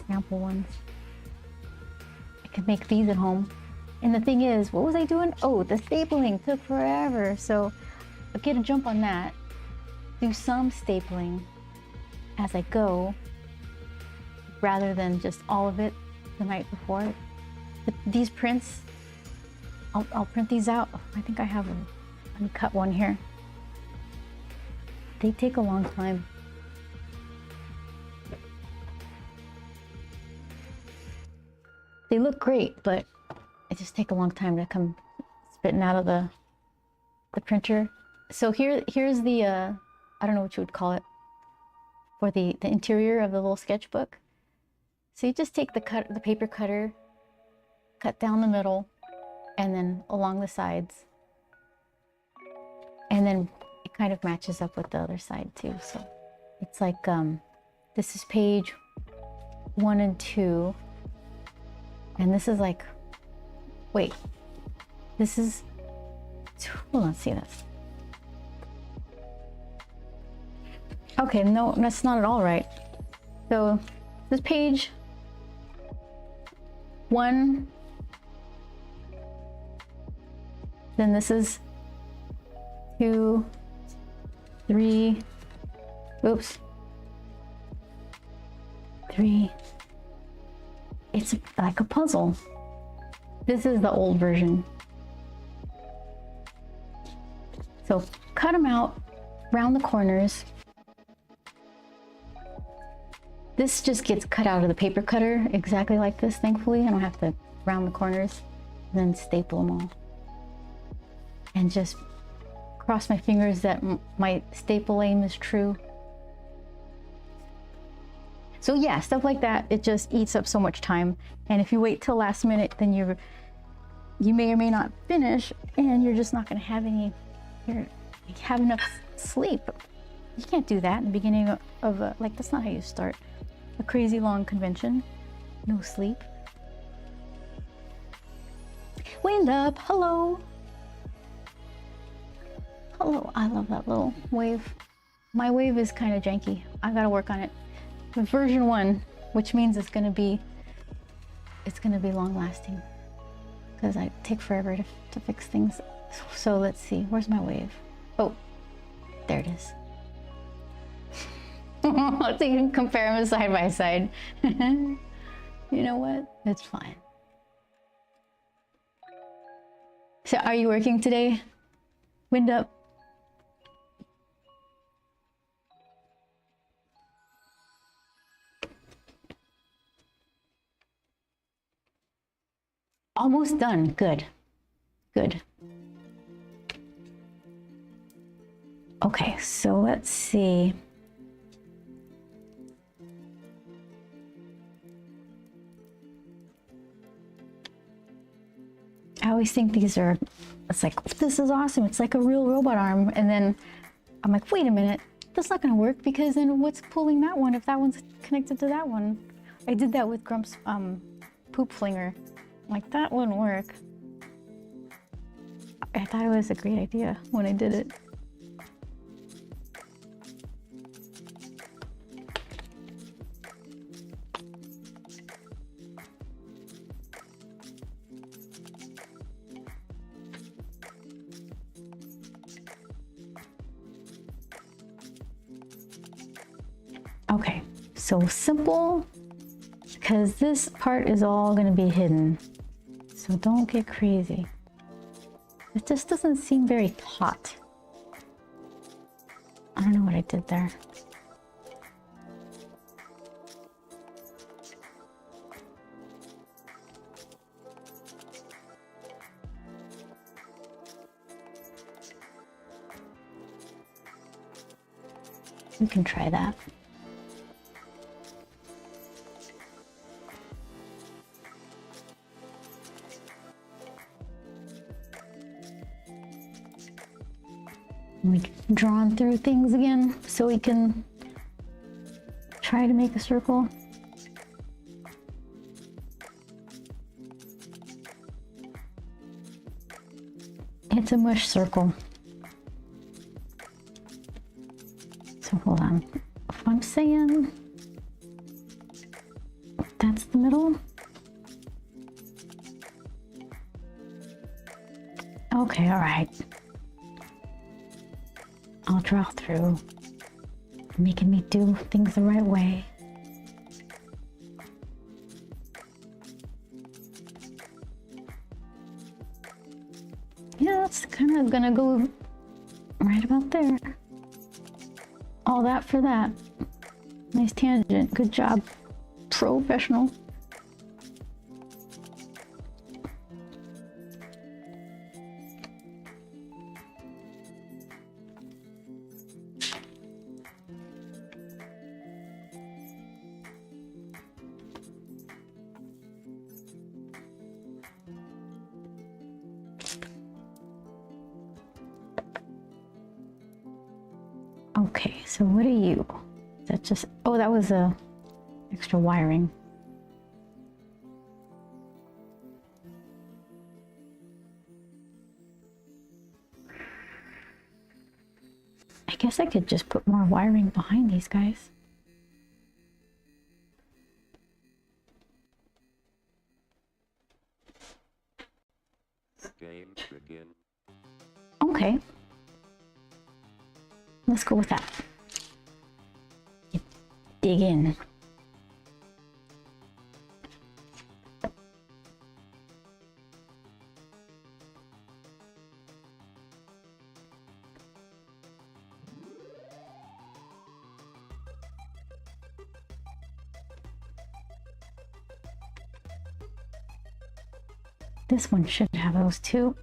Speaker 1: sample ones. I can make these at home. And the thing is, what was I doing? Oh, the stapling took forever. So I'll get a jump on that, do some stapling as I go, rather than just all of it the night before. But these prints, I'll print these out. I think I have an uncut one here. They take a long time. They look great, but it just take a long time to come spitting out of the printer. So here's the I don't know what you would call it, for the interior of the little sketchbook. So you just take the paper cutter, cut down the middle, and then along the sides, and then it kind of matches up with the other side too. So it's like this is page 1 and 2, and this is like, wait, this is, well, let's see this. Okay, no, that's not at all right. So this is page 1, then this is 2, 3, oops, 3. It's like a puzzle. This is the old version. So cut them out, round the corners. This just gets cut out of the paper cutter exactly like this, thankfully. I don't have to round the corners, and then staple them all. And just cross my fingers that my staple aim is true. So yeah, stuff like that, it just eats up so much time. And if you wait till last minute, then you may or may not finish, and you're just not gonna have have enough sleep. You can't do that in the beginning of like, that's not how you start a crazy long convention. No sleep. Wind up, hello. Hello, I love that little wave. My wave is kind of janky. I gotta work on it. But version 1, which means it's gonna be long lasting, because I take forever to fix things. So let's see, where's my wave? Oh, there it is. So you can compare them side by side. You know what? It's fine. So are you working today? Wind up. Almost done. Good. Good. Okay, so let's see. I always think it's like, this is awesome. It's like a real robot arm. And then I'm like, wait a minute, that's not gonna work, because then what's pulling that one if that one's connected to that one? I did that with Grump's poop flinger. Like, that wouldn't work. I thought it was a great idea when I did it. Okay, so simple, because this part is all going to be hidden. So don't get crazy. It just doesn't seem very taut. I don't know what I did there. You can try that. Like drawn through things again so we can try to make a circle. It's a mush circle. So hold on. If I'm saying that's the middle. Okay, all right. I'll draw through, making me do things the right way. Yeah, it's kind of gonna go right about there. All that for that. Nice tangent. Good job. Professional. Okay, so what are you? Is that just, oh, that was a extra wiring. I guess I could just put more wiring behind these guys.
Speaker 2: Game begin.
Speaker 1: Okay. Let's go with that. Dig in. This one should have those two.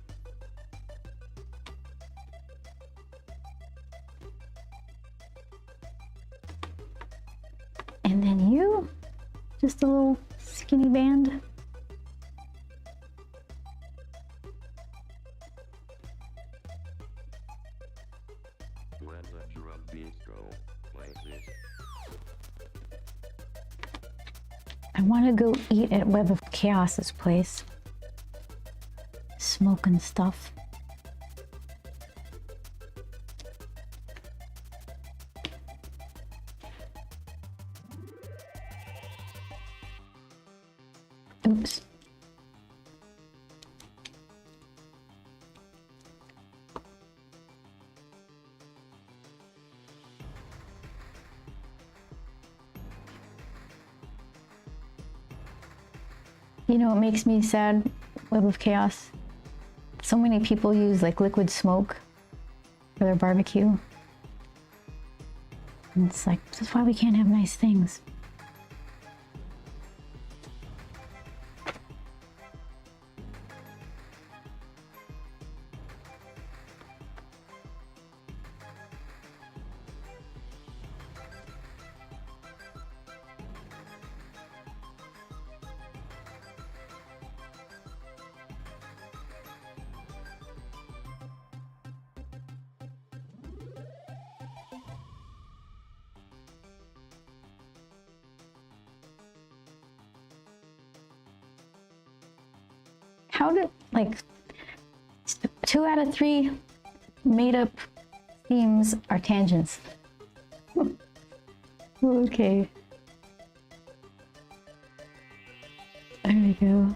Speaker 1: And then you, just a little skinny band.
Speaker 2: When the drum beats go, play this.
Speaker 1: I want to go eat at Web of Chaos's place. Smoking stuff. Oops. You know, it makes me sad, Web of Chaos. So many people use like liquid smoke for their barbecue. And it's like, this is why we can't have nice things. How did, like, 2 out of 3 made up themes are tangents? Okay. There we go.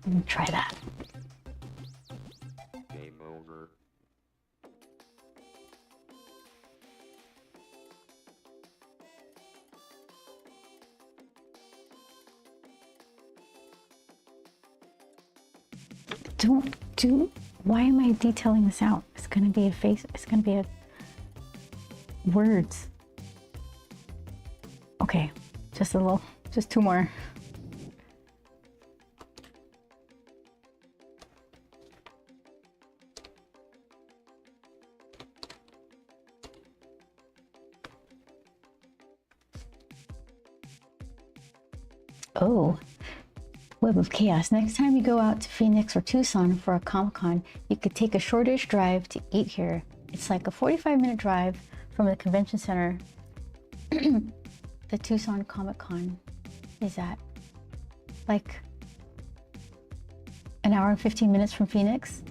Speaker 1: Let me try that.
Speaker 2: Game over.
Speaker 1: Don't do, why am I detailing this out? It's gonna be a face, it's gonna be a words. Okay, just a little, just 2 more. Oh, Web of Chaos. Next time you go out to Phoenix or Tucson for a Comic-Con, you could take a shortish drive to eat here. It's like a 45-minute drive from the convention center. The Tucson Comic-Con is at like an hour and 15 minutes from Phoenix.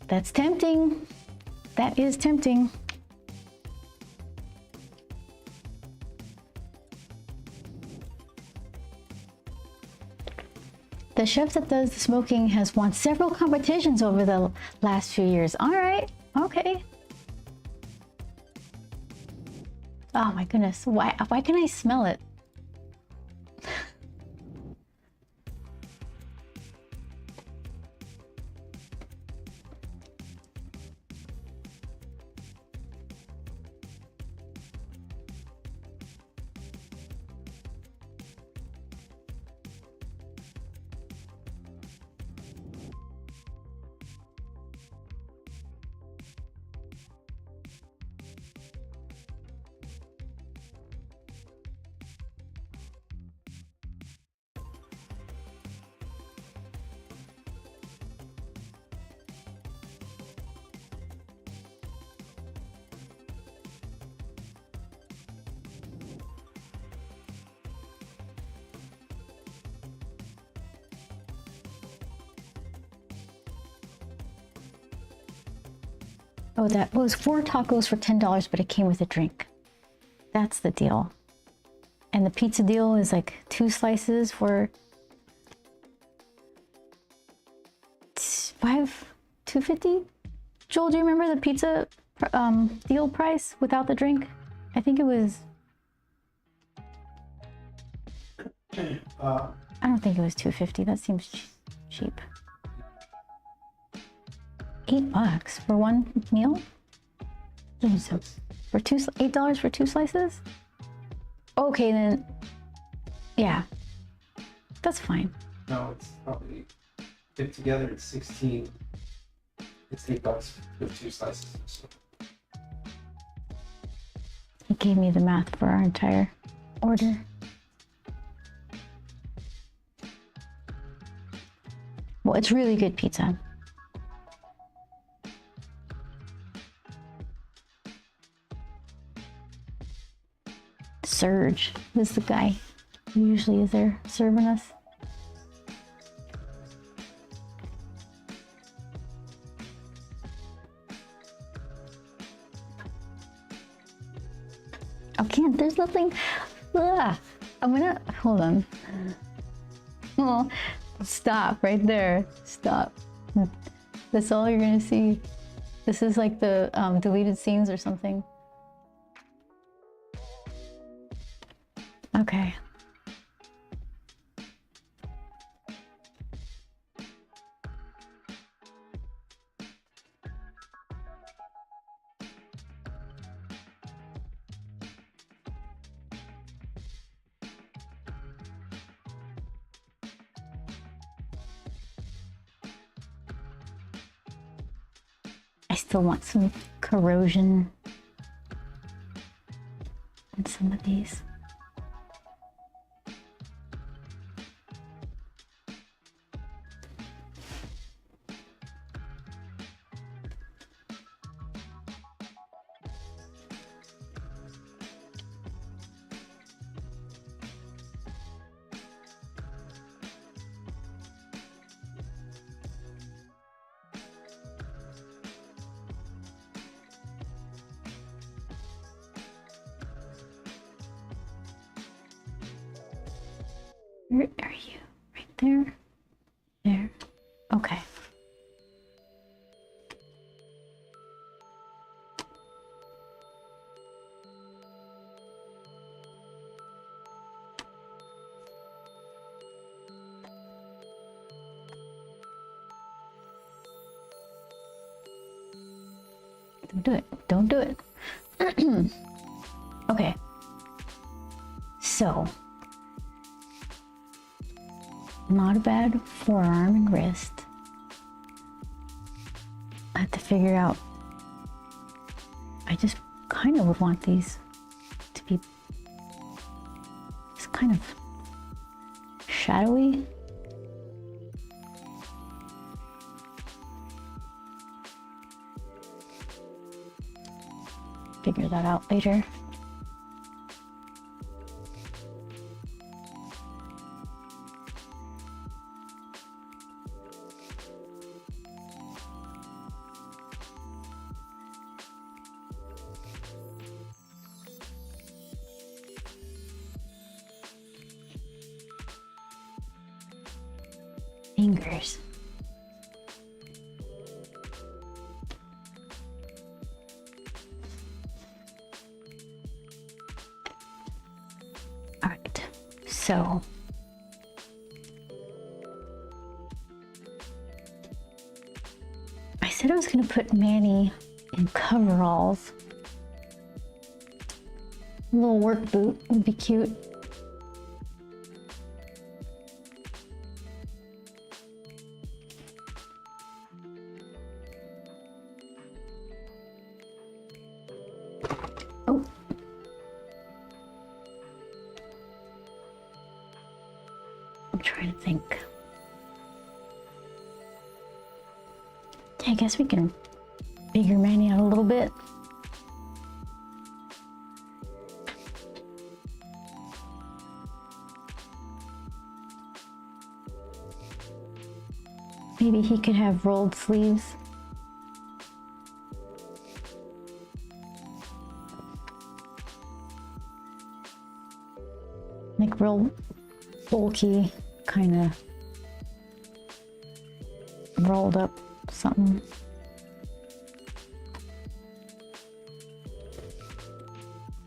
Speaker 1: That's tempting. That is tempting. The chef that does the smoking has won several competitions over the last few years. All right, okay. Oh my goodness, why can I smell it? Oh, that was 4 tacos for $10, but it came with a drink. That's the deal. And the pizza deal is like 2 slices for $2.50. Joel, do you remember the pizza deal price without the drink? I think it was. I don't think it was $2.50. That seems cheap. $8 for one meal? For $8 for 2 slices? Okay, then, yeah, that's fine.
Speaker 3: No, it's probably, if together it's 16. It's $8 with 2 slices. So.
Speaker 1: He gave me the math for our entire order. Well, it's really good pizza. Serge is the guy who usually is there serving us. I can't, there's nothing. Ugh. I'm gonna, hold on. Oh, stop right there. Stop. That's all you're gonna see. This is like the deleted scenes or something. Okay. I still want some corrosion in some of these. Where are you? Right there? There. Okay. Don't do it. Don't do it. Okay. So. Not a bad forearm and wrist. I have to figure out. I just kind of would want these to be kind of shadowy. Figure that out later. Fingers. All right, so I said I was going to put Manny in coveralls. A little work boot would be cute. Oh. I'm trying to think. I guess we can figure Manny out a little bit. Maybe he could have rolled sleeves. Like real bulky, kind of rolled up something.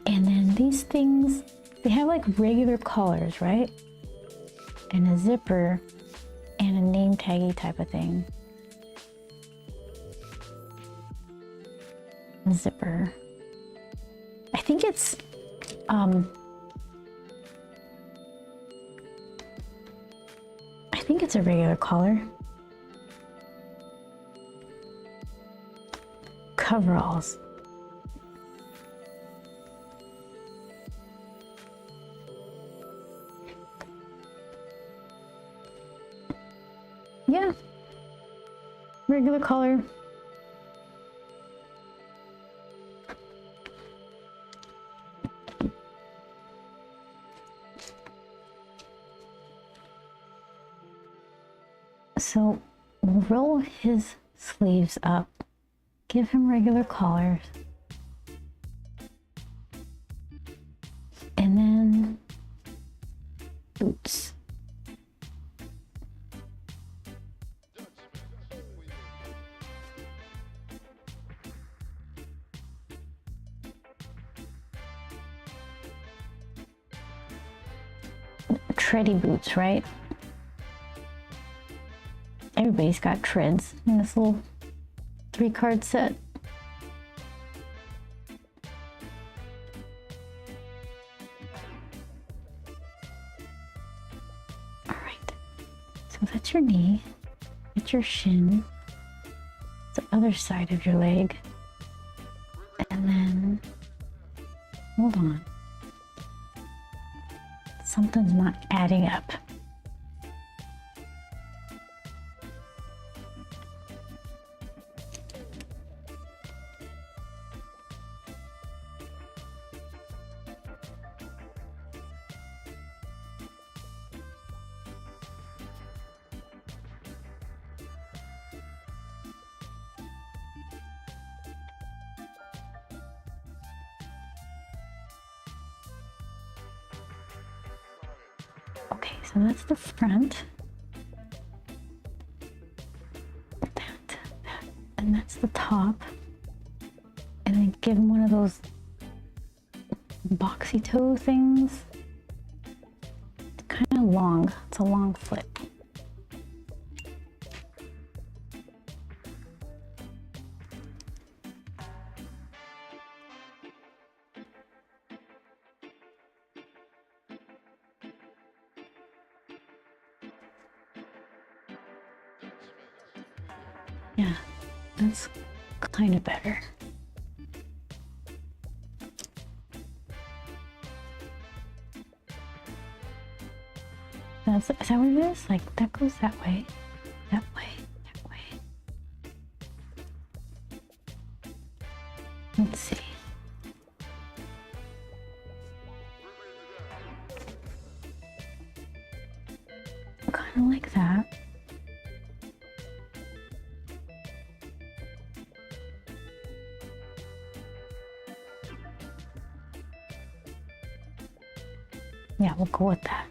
Speaker 1: And then these things, they have like regular collars, right? And a zipper and a name taggy type of thing. A zipper. I think it's a regular collar. Coveralls. Yeah. Regular collar. So we'll roll his sleeves up, give him regular collars, and then boots. Tready boots, right? Everybody's got treads in this little 3-card set. All right, so that's your knee, it's your shin, it's the other side of your leg, and then, hold on, something's not adding up. Okay, so that's the front. That, and that's the top. And then give him one of those boxy toe things. It's kind of long. It's a long foot. Yeah, that's kind of better. Is that what it is? Like that goes that way, that way, that way. Let's see. Kind of like that. Yeah, we'll go with that.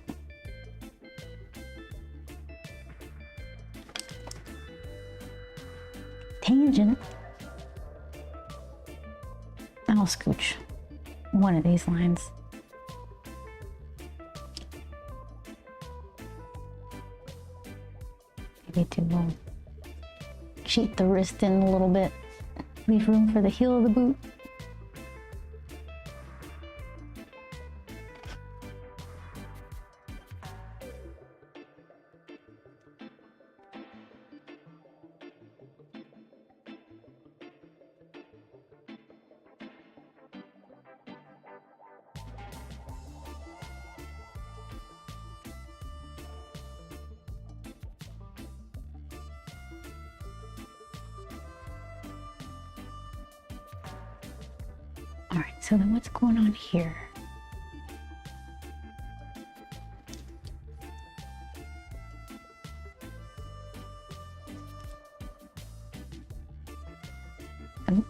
Speaker 1: Tangent. I'll scooch one of these lines. Maybe to cheat the wrist in a little bit. Leave room for the heel of the boot. All right, so then what's going on here? Oh.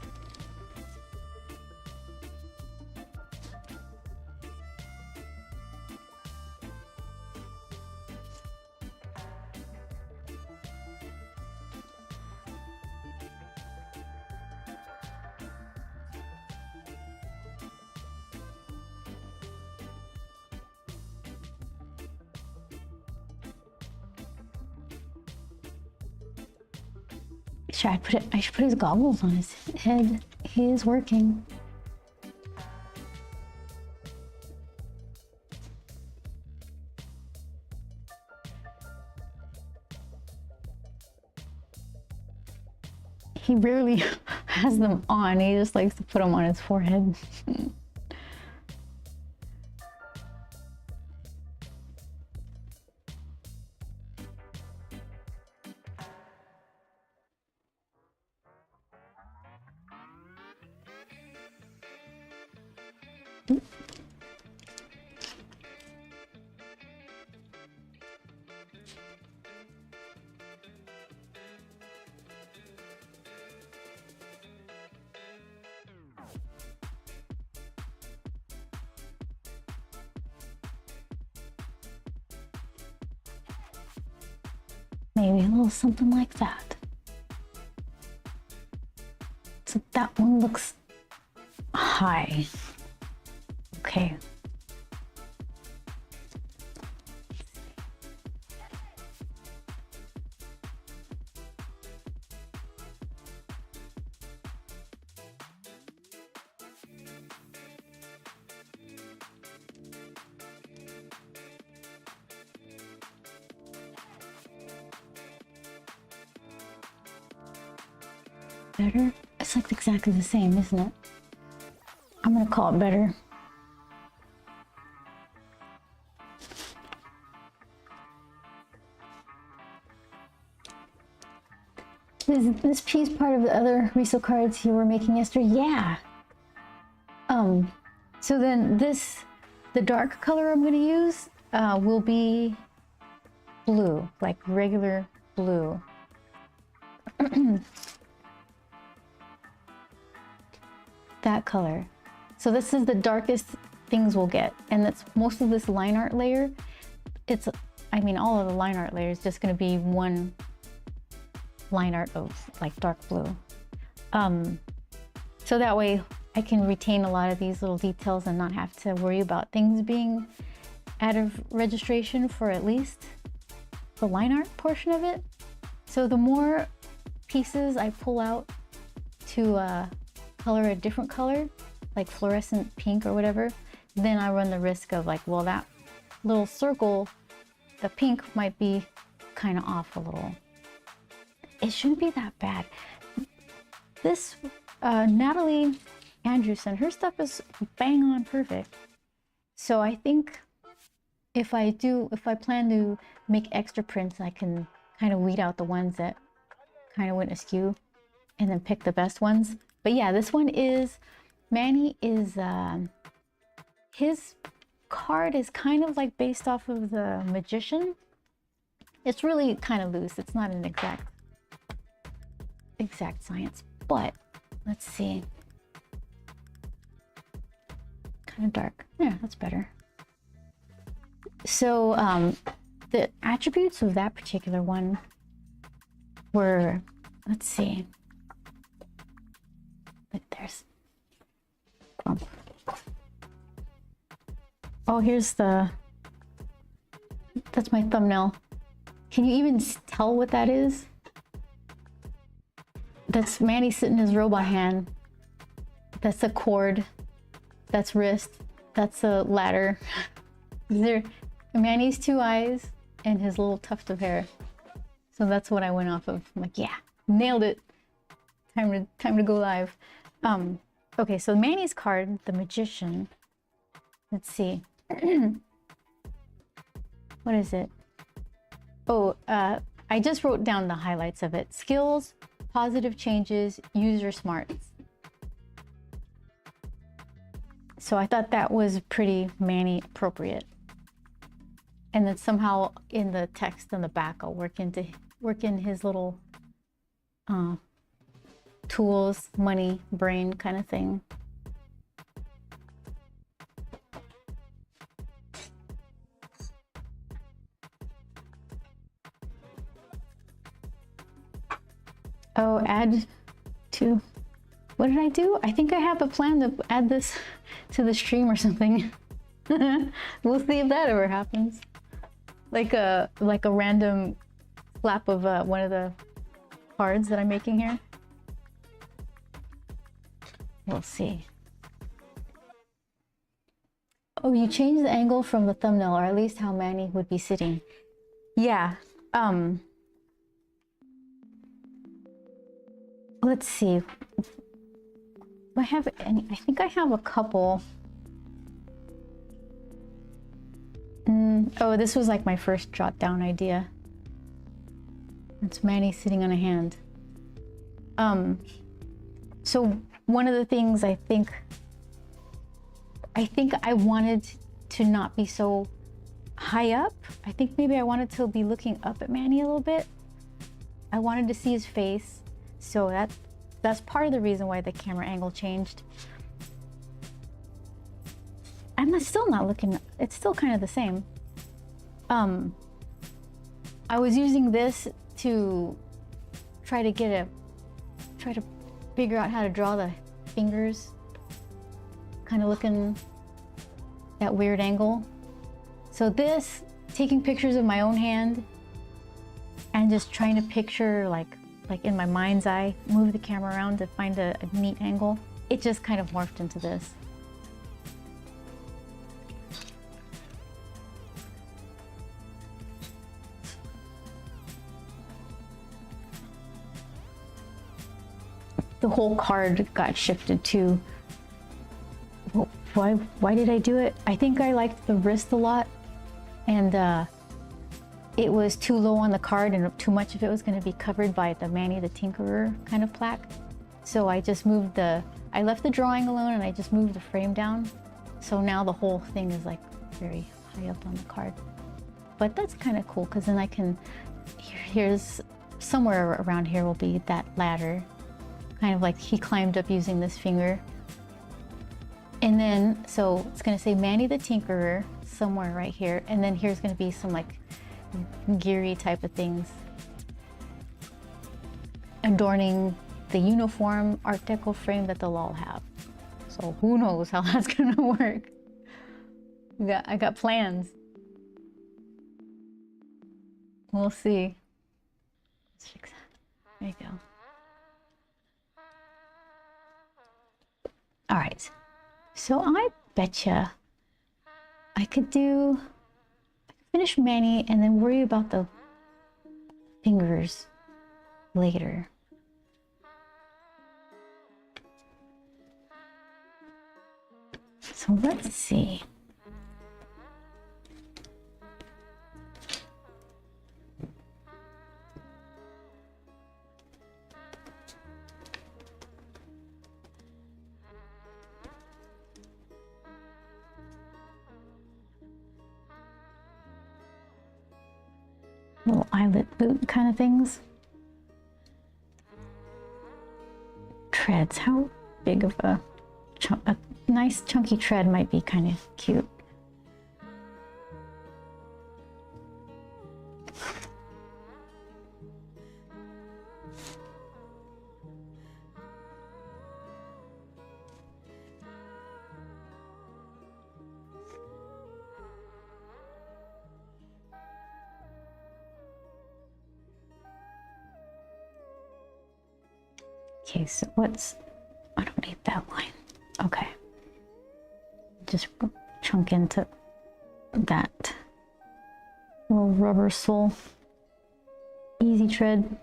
Speaker 1: I should put his goggles on his head. He is working. He rarely has them on. He just likes to put them on his forehead. Maybe a little something like that. So that one looks high. Okay. Better? It's like exactly the same, isn't it? I'm gonna call it better. Is this piece part of the other resale cards you were making yesterday? Yeah. So then the dark color I'm gonna use will be blue, like regular blue. That color. So this is the darkest things we'll get, and that's most of this line art layer. All of the line art layer is just going to be one line art of like dark blue. So that way I can retain a lot of these little details and not have to worry about things being out of registration for at least the line art portion of it. So the more pieces I pull out to color a different color, like fluorescent pink or whatever, then I run the risk of like, well, that little circle, the pink might be kind of off a little. It shouldn't be that bad. This Natalie Andrewson, her stuff is bang on perfect. So I think if I plan to make extra prints, I can kind of weed out the ones that kind of went askew and then pick the best ones. But yeah, this one is, Manny is, his card is kind of like based off of the Magician. It's really kind of loose. It's not an exact science, but let's see. Kind of dark. Yeah, that's better. So the attributes of that particular one were, let's see. Look, there's bump. Oh, here's that's my thumbnail. Can you even tell what that is? That's Manny sitting his robot hand. That's a cord. That's wrist. That's a ladder. These are Manny's 2 eyes and his little tuft of hair. So that's what I went off of. I'm like, yeah, nailed it. Time to go live. Okay, so Manny's card, the Magician. Let's see. What is it? Oh, I just wrote down the highlights of it. Skills, positive changes, user smarts. So I thought that was pretty Manny appropriate. And then somehow in the text on the back, I'll work in his little tools, money, brain kind of thing. Oh, add to, what did I do? I think I have a plan to add this to the stream or something. We'll see if that ever happens. Like a random flap of one of the cards that I'm making here. We'll see. Oh, you changed the angle from the thumbnail, or at least how Manny would be sitting. Yeah. Let's see. I have any, I think I have a couple. Oh, this was like my first jot down idea. It's Manny sitting on a hand. So one of the things I think I wanted to not be so high up. I think maybe I wanted to be looking up at Manny a little bit. I wanted to see his face. So that's part of the reason why the camera angle changed. I'm still not looking, it's still kind of the same. I was using this to try to figure out how to draw the fingers, kind of looking that weird angle. So this, taking pictures of my own hand and just trying to picture like in my mind's eye, move the camera around to find a neat angle. It just kind of morphed into this. The whole card got shifted too. Why did I do it? I think I liked the wrist a lot, and it was too low on the card and too much of it was going to be covered by the Manny the Tinkerer kind of plaque. So I just moved I left the drawing alone and I just moved the frame down. So now the whole thing is like very high up on the card. But that's kind of cool because then I can, here's somewhere around here will be that ladder. Kind of like he climbed up using this finger. And then, so it's going to say Manny the Tinkerer somewhere right here. And then here's going to be some like geary type of things adorning the uniform Art Deco frame that they'll all have. So who knows how that's going to work. I got plans. We'll see. Let's fix that. There you go. All right, so I betcha I could finish Manny and then worry about the fingers later. So let's see. little eyelet boot kind of things. Treads. How big of a nice chunky tread might be kind of cute. Okay, so I don't need that line. Okay. Just chunk into that little rubber sole. Easy tread.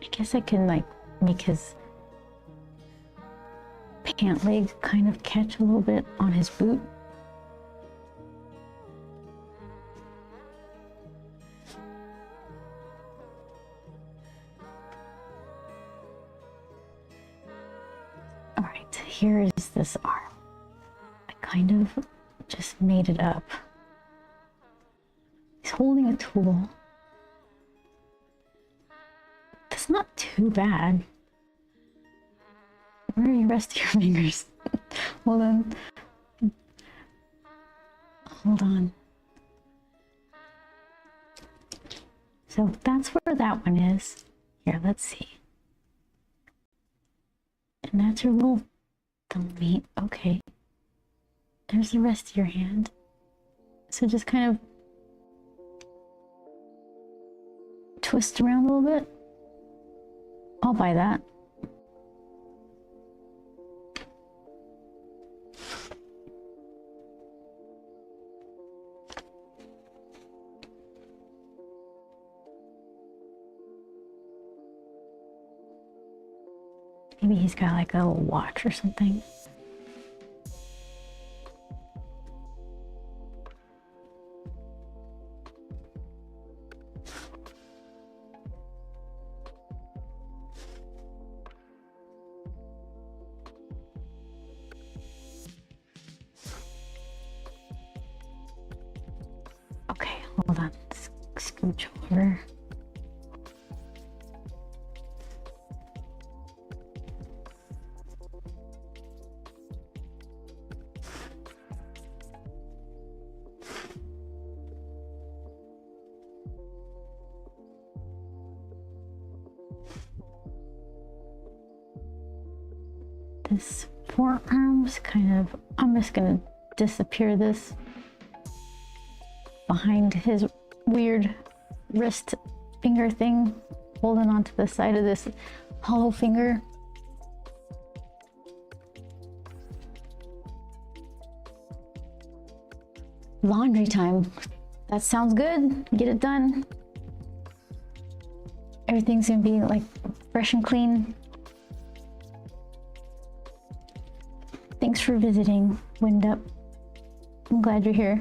Speaker 1: I guess I can like make his pant leg kind of catch a little bit on his boot. All right, here is this arm. I kind of just made it up. He's holding a tool. That's not too bad. Where are your rest of your fingers? Hold on. Hold on. So that's where that one is. Here, let's see. And that's your little thumb meat. Okay. There's the rest of your hand. So just kind of twist around a little bit. I'll buy that. Maybe he's got like a little watch or something. Okay, hold on. Scooch over. This forearm's kind of, I'm just gonna disappear this behind his weird wrist finger thing, holding onto the side of this hollow finger. Laundry time. That sounds good. Get it done. Everything's gonna be like fresh and clean. Thanks for visiting, Wind Up. I'm glad you're here.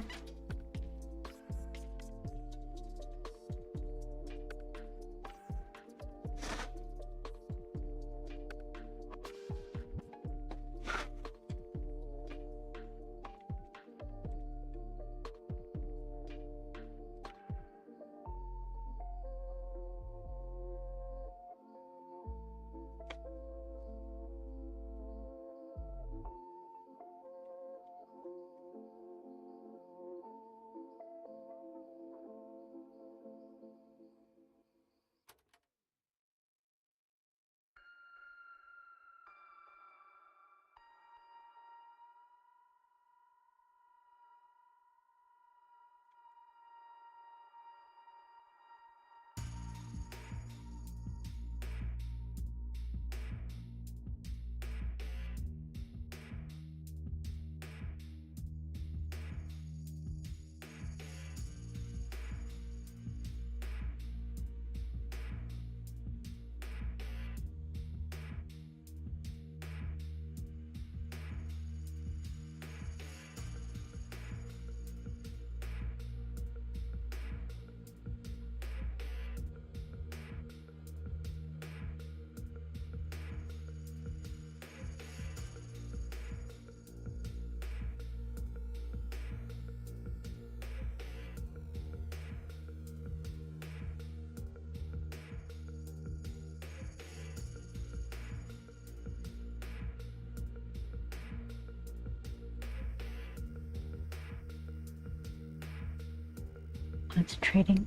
Speaker 1: Concentrating.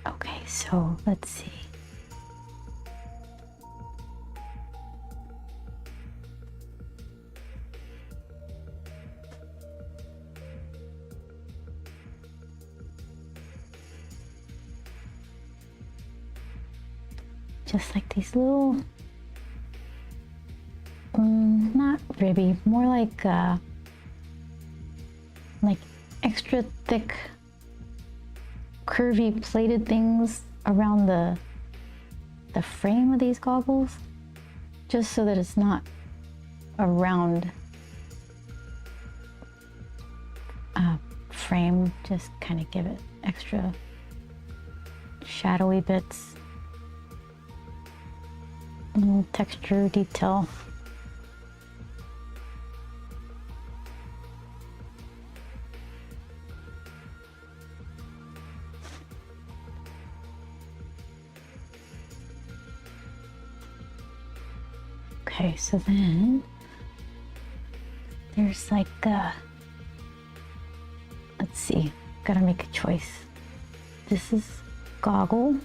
Speaker 1: Okay, so let's see. Just like these little, not ribby, more like extra thick, curvy plated things around the frame of these goggles, just so that it's not a round frame. Just kind of give it extra shadowy bits. Little texture detail. Okay, so then there's like let's see, gotta make a choice. This is goggle.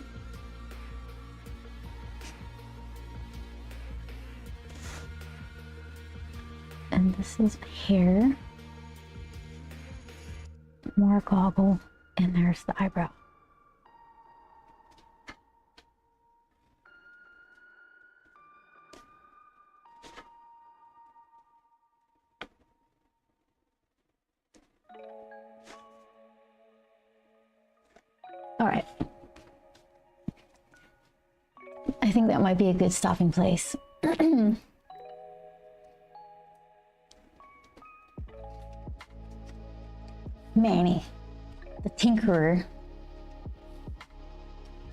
Speaker 1: And this is hair, more goggle, and there's the eyebrow. All right. I think that might be a good stopping place. Manny, the Tinkerer.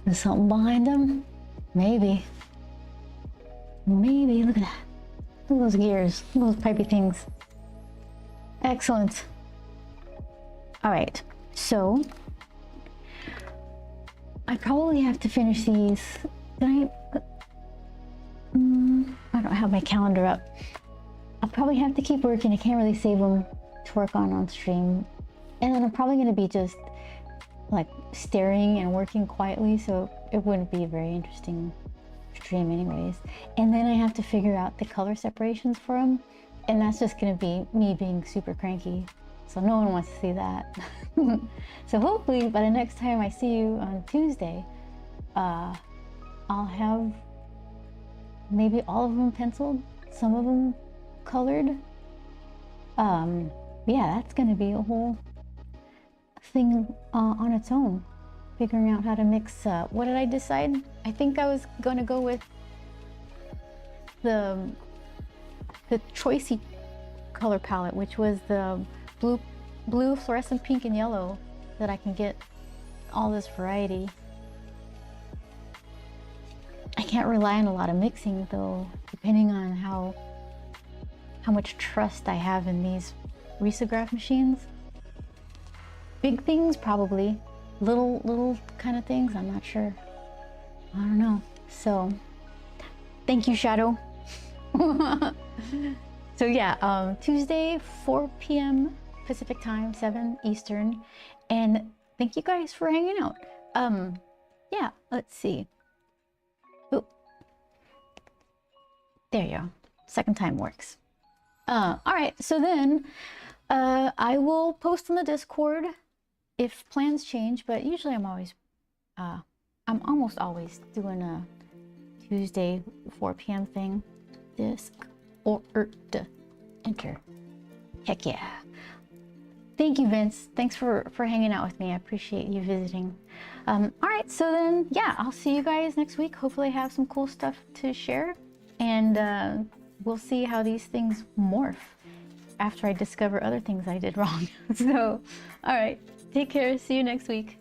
Speaker 1: There's something behind him? Maybe. Maybe. Look at that. Look at those gears. Look at those pipey things. Excellent. All right. So, I probably have to finish these. Did I don't have my calendar up. I'll probably have to keep working. I can't really save them to work on stream. And then I'm probably going to be just like staring and working quietly, so it wouldn't be a very interesting stream anyways. And then I have to figure out the color separations for them, and that's just going to be me being super cranky, so no one wants to see that. So hopefully by the next time I see you on Tuesday, I'll have maybe all of them penciled, some of them colored. Yeah, that's going to be a whole thing on its own, figuring out how to mix. What did I decide? I think I was going to go with the choicey color palette, which was the blue, fluorescent pink, and yellow, that I can get all this variety. I can't rely on a lot of mixing though, depending on how much trust I have in these risograph machines. Big things, probably. Little kind of things, I'm not sure. I don't know. So, thank you, Shadow. So yeah, Tuesday, 4 p.m. Pacific time, 7 Eastern. And thank you guys for hanging out. Yeah, let's see. Ooh. There you go. Second time works. All right, so then I will post on the Discord if plans change, but usually I'm almost always doing a Tuesday 4 p.m. thing. Discord, enter. Heck yeah. Thank you, Vince. Thanks for hanging out with me. I appreciate you visiting. All right, so then, yeah, I'll see you guys next week. Hopefully I have some cool stuff to share, and we'll see how these things morph after I discover other things I did wrong. So, all right, take care. See you next week.